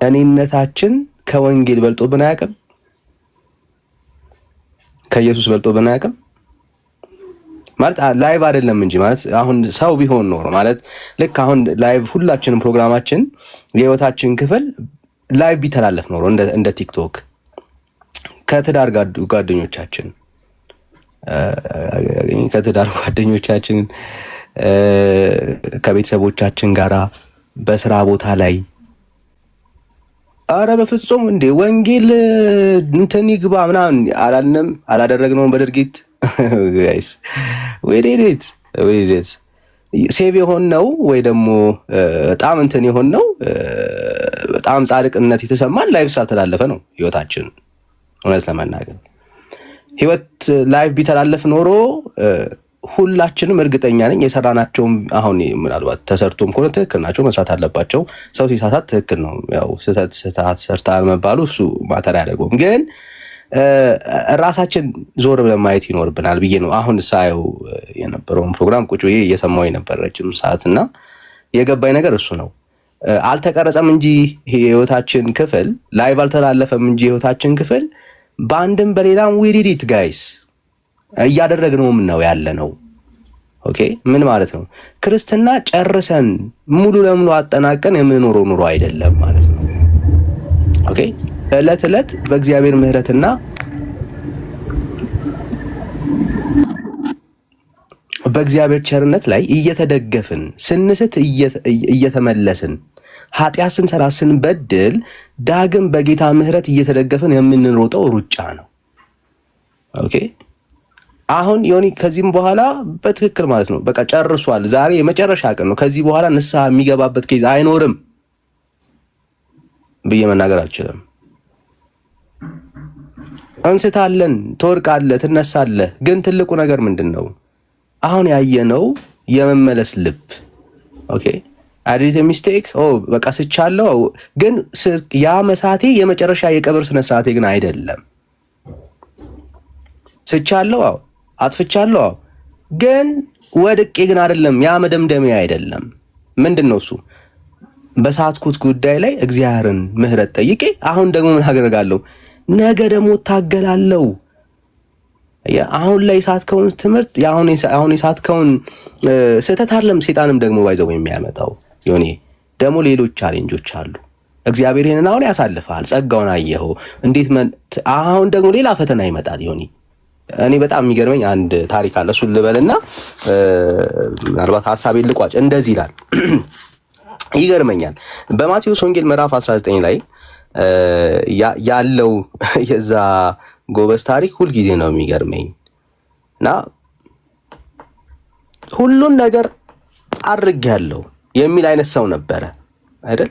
እኔነታችን ከወንጌል በልጦብን አያውቅም? ከኢየሱስ በልጦብን አያውቅም? ማለት ላይቭ አይደለም እንጂ ማለት አሁን ሰው ቢሆን ኖሮ ማለት ልክ አሁን ላይቭ ሁላችንም ፕሮግራማችን የህይወታችን ክፍል ላይቭ ቢተላለፍ ኖሮ እንደ ቲክቶክ ከትዳር ጓደኞቻችን ከቤተሰቦቻችን ጋራ በስራ ቦታ ላይ አረ በፍጹም እንዴ ወንጌል እንትን ይግባ ምናምን አላልንም፣ አላደረግነውም በድርጊት ጋይስ። ወይዴት ሴቭ የሆን ነው ወይ ደግሞ በጣም እንትን የሆን ነው በጣም ጻድቅነት የተሰማን ላይቭ ስላልተላለፈ ነው ህይወታችን። እውነት ለመናገር ህይወት ላይቭ ቢተላለፍ ኖሮ ሁላችንም እርግጠኛ ነኝ የሰራናቸውም አሁን ምናልባት ተሰርቶም ከሆነ ትክክል ናቸው፣ መስራት አለባቸው። ሰው ሲሳሳት ትክክል ነው። ያው ስህተት ሰርተሃል መባሉ እሱ ማተር አያደርገውም። ግን ራሳችን ዞር ብለን ማየት ይኖርብናል ብዬ ነው አሁን ሳየው የነበረውን ፕሮግራም ቁጭ ብዬ እየሰማሁ የነበረ ረጅም ሰዓት እና የገባኝ ነገር እሱ ነው። አልተቀረጸም እንጂ የህይወታችን ክፍል ላይቭ አልተላለፈም እንጂ የህይወታችን ክፍል በአንድም በሌላም ዊዲዲት ጋይስ እያደረግነውም ነው ያለ ነው። ኦኬ ምን ማለት ነው? ክርስትና ጨርሰን ሙሉ ለሙሉ አጠናቀን የምንኖረው ኑሮ አይደለም ማለት ነው። ኦኬ እለት እለት በእግዚአብሔር ምሕረትና በእግዚአብሔር ቸርነት ላይ እየተደገፍን ስንስት እየተመለስን ኃጢአት ስንሰራ ስንበድል ዳግም በጌታ ምሕረት እየተደገፍን የምንሮጠው ሩጫ ነው። ኦኬ አሁን ዮኒ ከዚህም በኋላ በትክክል ማለት ነው በቃ ጨርሷል። ዛሬ የመጨረሻ ቀን ነው። ከዚህ በኋላ ንስሐ የሚገባበት ኬዝ አይኖርም ብዬ መናገር አልችልም። እንስታለን፣ ትወድቃለህ፣ ትነሳለህ። ግን ትልቁ ነገር ምንድን ነው? አሁን ያየነው የመመለስ ልብ። ኦኬ አዲት ሚስቴክ በቃ ስቻለሁ። ግን ያ መሳቴ የመጨረሻ የቀብር ስነ ስርዓቴ ግን አይደለም። ስቻለሁ፣ አጥፍቻለሁ፣ ግን ወድቄ ግን አይደለም። ያ መደምደሚያ አይደለም። ምንድን ነው እሱ? በሳትኩት ጉዳይ ላይ እግዚአብሔርን ምሕረት ጠይቄ አሁን ደግሞ ምን አደርጋለሁ? ነገ ደግሞ እታገላለሁ። አሁን ላይ የሳትከውን ትምህርት አሁን የሳትከውን ስህተት አይደለም ሰይጣንም ደግሞ ባይዘው የሚያመጣው ዮኒ ደግሞ ሌሎች ቻሌንጆች አሉ። እግዚአብሔር ይሄንን አሁን ያሳልፋል። ጸጋውን አየኸው እንዴት አሁን ደግሞ ሌላ ፈተና ይመጣል ዮኒ። እኔ በጣም የሚገርመኝ አንድ ታሪክ አለ። እሱን ልበልና ምናልባት ሐሳቤን ልቋጭ። እንደዚህ ይላል፣ ይገርመኛል። በማቴዎስ ወንጌል ምዕራፍ 19 ላይ ያለው የዛ ጎበዝ ታሪክ ሁልጊዜ ነው የሚገርመኝ እና ሁሉን ነገር አድርጌያለሁ የሚል አይነት ሰው ነበረ አይደል?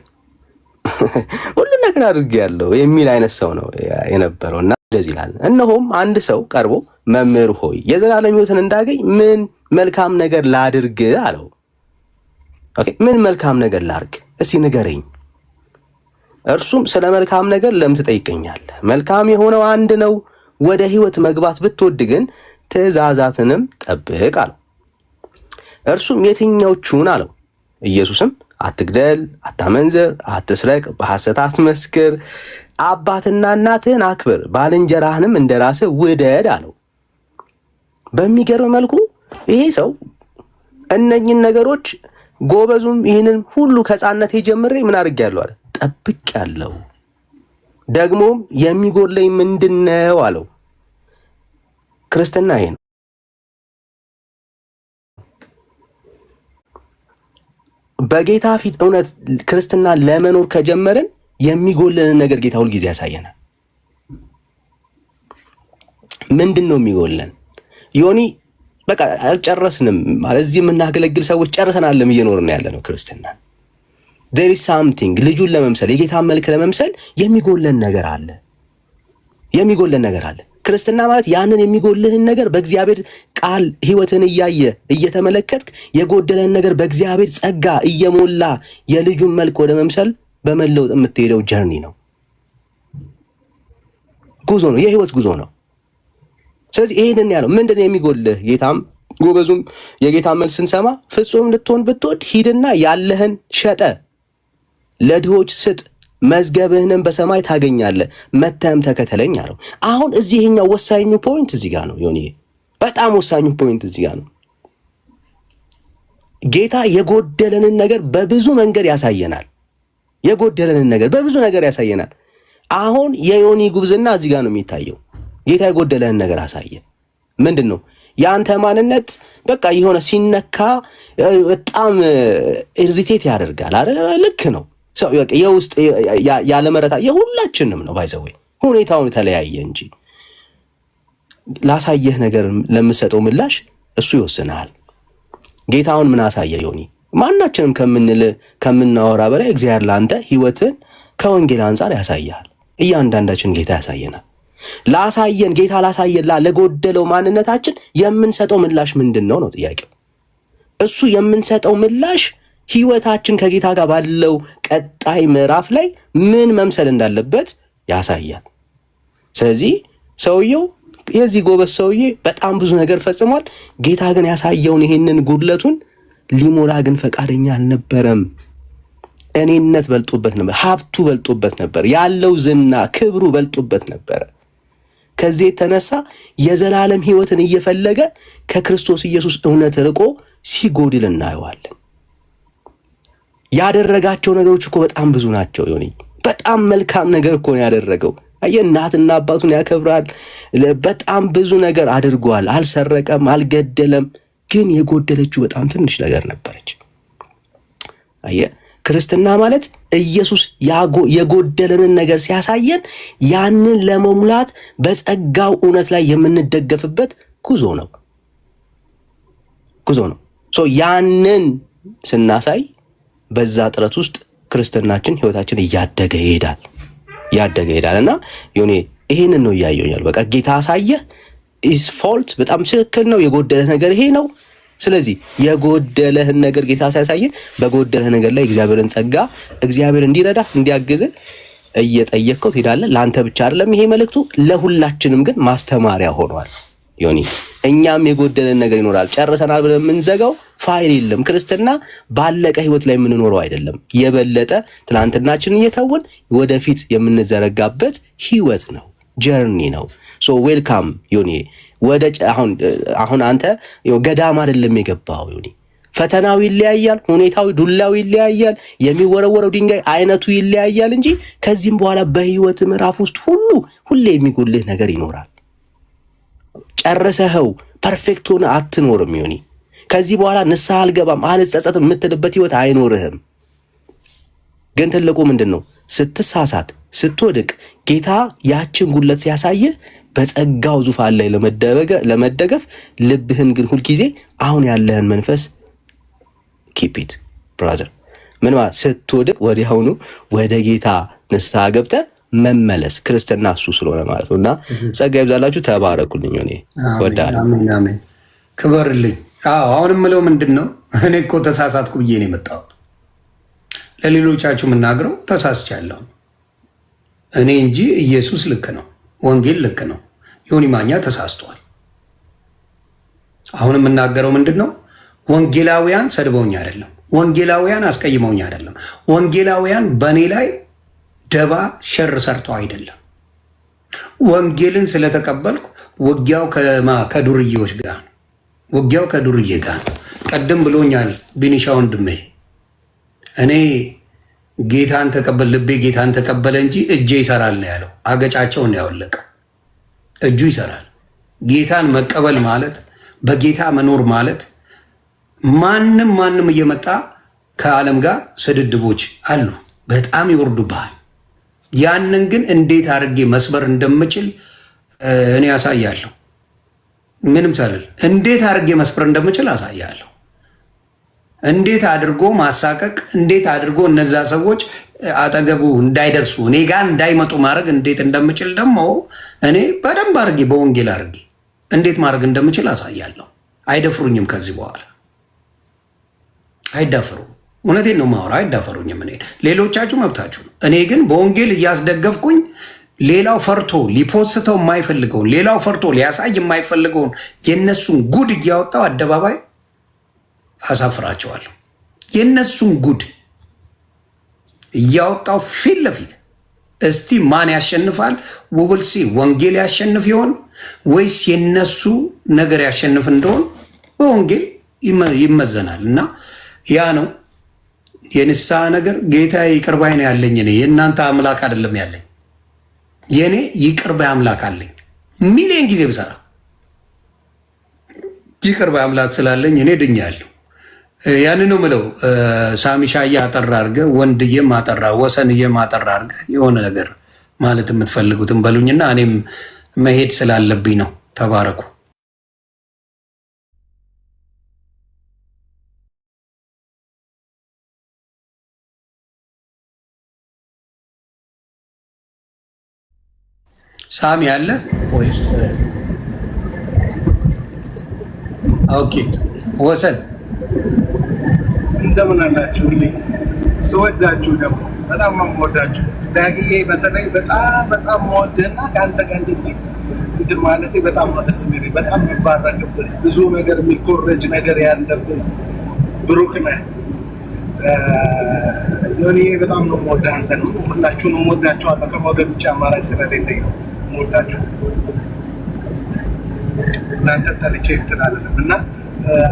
ሁሉን ነገር አድርጌያለሁ የሚል አይነት ሰው ነው የነበረው እና እንደዚህ ይላል። እነሆም አንድ ሰው ቀርቦ መምህር ሆይ የዘላለም ሕይወትን እንዳገኝ ምን መልካም ነገር ላድርግ አለው። ኦኬ፣ ምን መልካም ነገር ላድርግ እስቲ ንገረኝ። እርሱም ስለ መልካም ነገር ለምን ትጠይቀኛለህ? መልካም የሆነው አንድ ነው። ወደ ሕይወት መግባት ብትወድ ግን ትእዛዛትንም ጠብቅ አለው። እርሱም የትኞቹን አለው። ኢየሱስም አትግደል፣ አታመንዝር፣ አትስረቅ፣ በሐሰት አትመስክር፣ አባትና እናትህን አክብር፣ ባልንጀራህንም እንደ ራስህ ውደድ አለው። በሚገርም መልኩ ይሄ ሰው እነኝን ነገሮች ጎበዙም ይህንን ሁሉ ከሕፃንነቴ ጀምሬ ምን አድርጌያለሁ አለ፣ ጠብቄያለሁ። ደግሞም የሚጎድለኝ ምንድነው አለው። ክርስትና ይሄ ነው። በጌታ ፊት እውነት ክርስትና ለመኖር ከጀመርን የሚጎለንን ነገር ጌታ ሁል ጊዜ ያሳየናል። ምንድን ነው የሚጎለን? ዮኒ በቃ አልጨረስንም ማለት እዚህ የምናገለግል ሰዎች ጨርሰናል እየኖርን ያለ ነው ክርስትና። there is something ልጁን ለመምሰል የጌታን መልክ ለመምሰል የሚጎለን ነገር አለ። የሚጎለን ነገር አለ። ክርስትና ማለት ያንን የሚጎልህን ነገር በእግዚአብሔር ቃል ህይወትን እያየ እየተመለከትክ የጎደለን ነገር በእግዚአብሔር ጸጋ እየሞላ የልጁን መልክ ወደ መምሰል በመለወጥ የምትሄደው ጀርኒ ነው። ጉዞ ነው። የህይወት ጉዞ ነው። ስለዚህ ይሄንን ያለው ምንድነው የሚጎልህ? ጌታም ጎበዙም የጌታን መልስ ስንሰማ ፍጹም ልትሆን ብትወድ ሂድና ያለህን ሸጠ ለድሆች ስጥ መዝገብህንም በሰማይ ታገኛለህ፣ መተህም ተከተለኝ አለው። አሁን እዚህኛው ወሳኙ ፖይንት እዚህ ጋር ነው ዮኒ፣ በጣም ወሳኙ ፖይንት እዚህ ጋር ነው። ጌታ የጎደለንን ነገር በብዙ መንገድ ያሳየናል። የጎደለንን ነገር በብዙ ነገር ያሳየናል። አሁን የዮኒ ጉብዝና እዚህ ጋር ነው የሚታየው። ጌታ የጎደለንን ነገር አሳየ። ምንድን ነው? የአንተ ማንነት በቃ የሆነ ሲነካ በጣም ኢሪቴት ያደርጋል አይደል? ልክ ነው። ሰው የውስጥ ያለ መረታ የሁላችንም ነው። ባይዘው ሁኔታውን የተለያየ እንጂ ላሳየህ ነገር ለምሰጠው ምላሽ እሱ ይወስናል። ጌታውን ምን አሳየ ዮኒ? ማናችንም ከምናወራ በላይ እግዚአብሔር ለአንተ ህይወትን ከወንጌል አንጻር ያሳያል። እያንዳንዳችን ጌታ ያሳየናል። ላሳየን ጌታ ላሳየን ለጎደለው ማንነታችን የምንሰጠው ምላሽ ምንድን ነው ነው ጥያቄው። እሱ የምንሰጠው ምላሽ ህይወታችን ከጌታ ጋር ባለው ቀጣይ ምዕራፍ ላይ ምን መምሰል እንዳለበት ያሳያል። ስለዚህ ሰውየው የዚህ ጎበዝ ሰውዬ በጣም ብዙ ነገር ፈጽሟል። ጌታ ግን ያሳየውን ይሄንን ጉድለቱን ሊሞላ ግን ፈቃደኛ አልነበረም። እኔነት በልጦበት ነበር፣ ሀብቱ በልጦበት ነበር፣ ያለው ዝና ክብሩ በልጦበት ነበር። ከዚህ የተነሳ የዘላለም ህይወትን እየፈለገ ከክርስቶስ ኢየሱስ እውነት ርቆ ሲጎድል እናየዋለን። ያደረጋቸው ነገሮች እኮ በጣም ብዙ ናቸው ዮኒ። በጣም መልካም ነገር እኮ ነው ያደረገው። እናትና አባቱን ያከብራል። በጣም ብዙ ነገር አድርጓል። አልሰረቀም፣ አልገደለም። ግን የጎደለችው በጣም ትንሽ ነገር ነበረች። ክርስትና ማለት ኢየሱስ የጎደለንን ነገር ሲያሳየን ያንን ለመሙላት በጸጋው እውነት ላይ የምንደገፍበት ጉዞ ነው። ያንን ስናሳይ በዛ ጥረት ውስጥ ክርስትናችን ህይወታችን እያደገ ይሄዳል እና ዮኒ ይሄንን ነው እያየኛል። በቃ ጌታ አሳየህ ኢስ ፎልት በጣም ትክክል ነው። የጎደለህ ነገር ይሄ ነው። ስለዚህ የጎደለህን ነገር ጌታ ሲያሳየ በጎደለህ ነገር ላይ እግዚአብሔርን ጸጋ እግዚአብሔር እንዲረዳ እንዲያግዝ እየጠየቅከው ትሄዳለህ። ለአንተ ብቻ አይደለም ይሄ መልእክቱ፣ ለሁላችንም ግን ማስተማሪያ ሆኗል ዮኒ። እኛም የጎደለን ነገር ይኖራል። ጨርሰናል ብለን የምንዘጋው ፋይል የለም። ክርስትና ባለቀ ህይወት ላይ የምንኖረው አይደለም። የበለጠ ትናንትናችንን እየተውን ወደፊት የምንዘረጋበት ህይወት ነው፣ ጀርኒ ነው። ሶ ዌልካም ዮኒ። ወደ አሁን አንተ ገዳም አይደለም የገባው ዮኒ። ፈተናው ይለያያል፣ ሁኔታው ዱላው ይለያያል፣ የሚወረወረው ድንጋይ አይነቱ ይለያያል እንጂ ከዚህም በኋላ በህይወት ምዕራፍ ውስጥ ሁሌ የሚጎልህ ነገር ይኖራል። ጨርሰኸው ፐርፌክት ሆነ አትኖርም ዮኒ። ከዚህ በኋላ ንስሐ አልገባም አልጸጸትም የምትልበት ህይወት አይኖርህም። ግን ትልቁ ምንድን ነው? ስትሳሳት ስትወድቅ ጌታ ያችን ጉለት ሲያሳየ በጸጋው ዙፋን ላይ ለመደገፍ ልብህን ግን ሁልጊዜ አሁን ያለህን መንፈስ ኪፒት ብራዘር ምን ማለት ስትወድቅ ወዲያውኑ ወደ ጌታ ንስሐ ገብተህ መመለስ ክርስትና እሱ ስለሆነ ማለት ነው። እና ጸጋ ይብዛላችሁ። ተባረኩልኝ። እኔ ወዳለሁ። አሜን። ክበርልኝ። አሁንም ምለው ምንድነው እኔ እኮ ተሳሳትኩ ብዬ ነው የመጣሁት። ለሌሎቻችሁ የምናገረው ተሳስቻለሁ እኔ እንጂ ኢየሱስ ልክ ነው፣ ወንጌል ልክ ነው። ዮኒ ማኛ ተሳስቷል። አሁን የምናገረው ምንድነው ወንጌላውያን ሰድበውኝ አይደለም፣ ወንጌላውያን አስቀይመውኝ አይደለም፣ ወንጌላውያን በእኔ ላይ ደባ ሸር ሰርተው አይደለም። ወንጌልን ስለተቀበልኩ ውጊያው ከዱርዬዎች ጋር ነው። ውጊያው ከዱርዬ ጋር ነው። ቀደም ብሎኛል ቢኒሻ ወንድሜ። እኔ ጌታን ተቀበል ልቤ ጌታን ተቀበለ እንጂ እጄ ይሰራል ነው ያለው። አገጫቸውን ያወለቀ እጁ ይሰራል። ጌታን መቀበል ማለት በጌታ መኖር ማለት ማንም እየመጣ ከዓለም ጋር ስድድቦች አሉ፣ በጣም ይወርዱብሃል። ያንን ግን እንዴት አድርጌ መስበር እንደምችል እኔ ያሳያለሁ። ምንም ሳልል እንዴት አድርጌ መስበር እንደምችል አሳያለሁ። እንዴት አድርጎ ማሳቀቅ፣ እንዴት አድርጎ እነዛ ሰዎች አጠገቡ እንዳይደርሱ እኔ ጋር እንዳይመጡ ማድረግ እንዴት እንደምችል ደግሞ እኔ በደንብ አድርጌ በወንጌል አድርጌ እንዴት ማድረግ እንደምችል አሳያለሁ። አይደፍሩኝም። ከዚህ በኋላ አይዳፈሩም። እውነቴን ነው ማወራ። አይዳፈሩኝም። እኔ ሌሎቻችሁ መብታችሁ ነው። እኔ ግን በወንጌል እያስደገፍኩኝ ሌላው ፈርቶ ሊፖስተው የማይፈልገውን ሌላው ፈርቶ ሊያሳይ የማይፈልገውን የነሱን ጉድ እያወጣው አደባባይ አሳፍራቸዋለሁ። የነሱን ጉድ እያወጣው ፊት ለፊት እስቲ ማን ያሸንፋል? ውብልሲ ወንጌል ያሸንፍ ይሆን ወይስ የነሱ ነገር ያሸንፍ እንደሆን በወንጌል ይመዘናል። እና ያ ነው የንስሐ ነገር። ጌታ ይቅር ባይ ነው ያለኝ። እኔ የእናንተ አምላክ አይደለም ያለኝ፣ የእኔ ይቅር ባይ አምላክ አለኝ። ሚሊዮን ጊዜ ብሰራ ይቅር ባይ አምላክ ስላለኝ እኔ ድኛለሁ። ያንን ነው ምለው። ሳሚሻዬ አጠራ አድርገ፣ ወንድዬም አጠራ፣ ወሰንዬም አጠራ አድርገ የሆነ ነገር ማለት የምትፈልጉትን በሉኝና እኔም መሄድ ስላለብኝ ነው። ተባረኩ። ሳሚ አለ ወይስ? ኦኬ ወሰን እንደምን አላችሁልኝ? ስወዳችሁ ደግሞ በጣም የምወዳችሁ ዳግዬ፣ በተለይ በጣም የምወድህና ከአንተ ጋር እንደዚህ እንትን ማለቴ በጣም ነው ደስ የሚለኝ። በጣም የሚባረክብህ ብዙ ነገር የሚኮረጅ ነገር ያለብህ ብሩክ ነህ። ዮኒዬ በጣም ነው የምወድህ። አንተ ነው ሁላችሁንም እወዳችኋለሁ። ከመውደድ ውጭ አማራጭ ስለሌለኝ ነው የምወዳችሁ። እናንተ ጠልቼ እንትን አልልም እና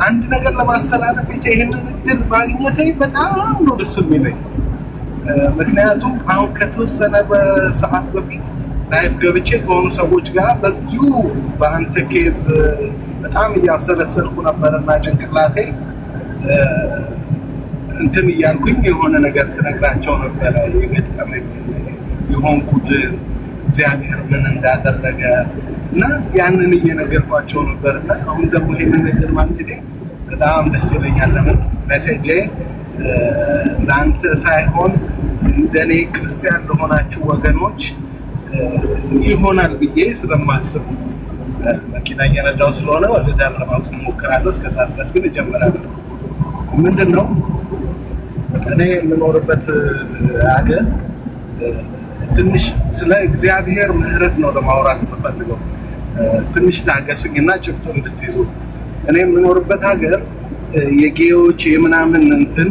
አንድ ነገር ለማስተላለፍ ይሄንን እድል ማግኘቴ በጣም ነው ደስ የሚለኝ። ምክንያቱም አሁን ከተወሰነ በሰዓት በፊት ላይፍ ገብቼ ከሆኑ ሰዎች ጋር በዚሁ በአንተ ኬዝ በጣም እያብሰለሰልኩ ነበርና ጭንቅላቴ እንትን እያልኩኝ የሆነ ነገር ስነግራቸው ነበረ የገጠመኝ የሆንኩት እግዚአብሔር ምን እንዳደረገ እና ያንን እየነገርኳቸው ነበር። እና አሁን ደግሞ ይሄንን ነገር ማግኘቴ በጣም ደስ ይለኛል። ለምን መሴጄ ለአንተ ሳይሆን እንደኔ ክርስቲያን ለሆናችሁ ወገኖች ይሆናል ብዬ ስለማስብ መኪና እየነዳሁ ስለሆነ ወደ ዳር ለማውጣት እሞክራለሁ። እስከዛ ድረስ ግን እጀምራለሁ። ምንድን ነው እኔ የምኖርበት ሀገር ትንሽ ስለ እግዚአብሔር ምሕረት ነው ለማውራት የምፈልገው። ትንሽ ታገሱኝና ጭብጡ እንድትይዙ። እኔ የምኖርበት ሀገር የጌዎች የምናምን እንትን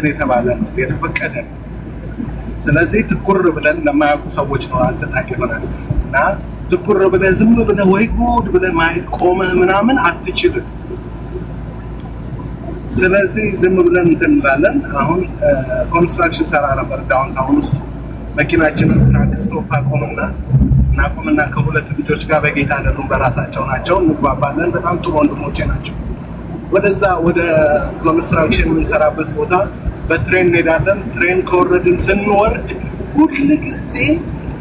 የተባለ ነው፣ የተፈቀደ ነው። ስለዚህ ትኩር ብለን ለማያውቁ ሰዎች ነው አንተ ታውቅ ይሆናል። እና ትኩር ብለህ ዝም ብለህ ወይ ጉድ ብለህ ማየት ቆመህ ምናምን አትችልም። ስለዚህ ዝም ብለን እንትን እንላለን። አሁን ኮንስትራክሽን ሰራ ነበር ዳውንታውን ውስጥ መኪናችንን ትራክ ስቶፕ አቆምና ከሁለት ልጆች ጋር በጌታ አይደሉም፣ በራሳቸው ናቸው። እንግባባለን። በጣም ጥሩ ወንድሞቼ ናቸው። ወደዛ ወደ ኮንስትራክሽን የምንሰራበት ቦታ በትሬን እንሄዳለን። ትሬን ከወረድን ስንወርድ ሁል ጊዜ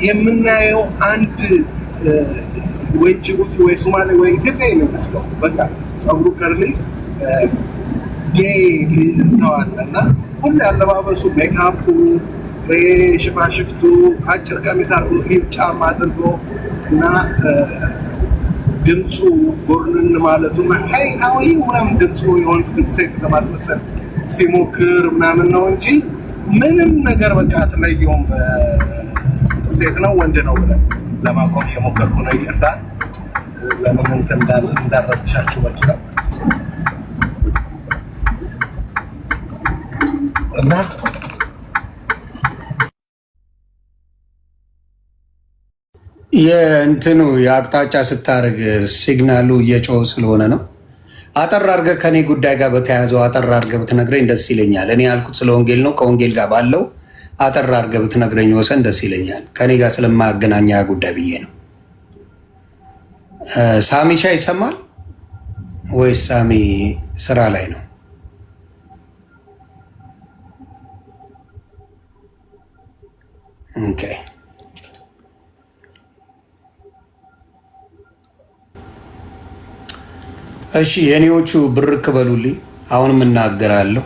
የምናየው አንድ ወይ ጅቡቲ ወይ ሶማሌ ወይ ኢትዮጵያ የሚመስለው በቃ ጸጉሩ ከርሊ ጌይ ሰው አለ እና ሁሌ አለባበሱ ሜካፑ፣ ሽፋሽፍቱ፣ አጭር ቀሚስ አድርጎ ሂል ጫማ አድርጎ እና ድምፁ ጎርንን ማለቱ ሀይ ሀዊ ምናምን ድምፁ የሆን ሴት ለማስመሰል ሲሞክር ምናምን ነው እንጂ ምንም ነገር በቃ አትለየውም። ሴት ነው ወንድ ነው ብለን ለማቆም እየሞከርኩ ነው። ይቅርታ ለምን እንዳረብሻችሁ መችለው እና የእንትኑ የአቅጣጫ ስታደርግ ሲግናሉ እየጮህ ስለሆነ ነው። አጠር አድርገህ ከኔ ጉዳይ ጋር በተያያዘው አጠር አድርገህ ብትነግረኝ ደስ ይለኛል። እኔ ያልኩት ስለ ወንጌል ነው። ከወንጌል ጋር ባለው አጠር አድርገህ ብትነግረኝ ወሰን ደስ ይለኛል። ከኔ ጋር ስለማያገናኛ ጉዳይ ብዬ ነው። ሳሚሻ ይሰማል ወይስ ሳሚ ስራ ላይ ነው? ኦኬ እሺ፣ የኔዎቹ ብርክ በሉልኝ። አሁንም እናገራለሁ።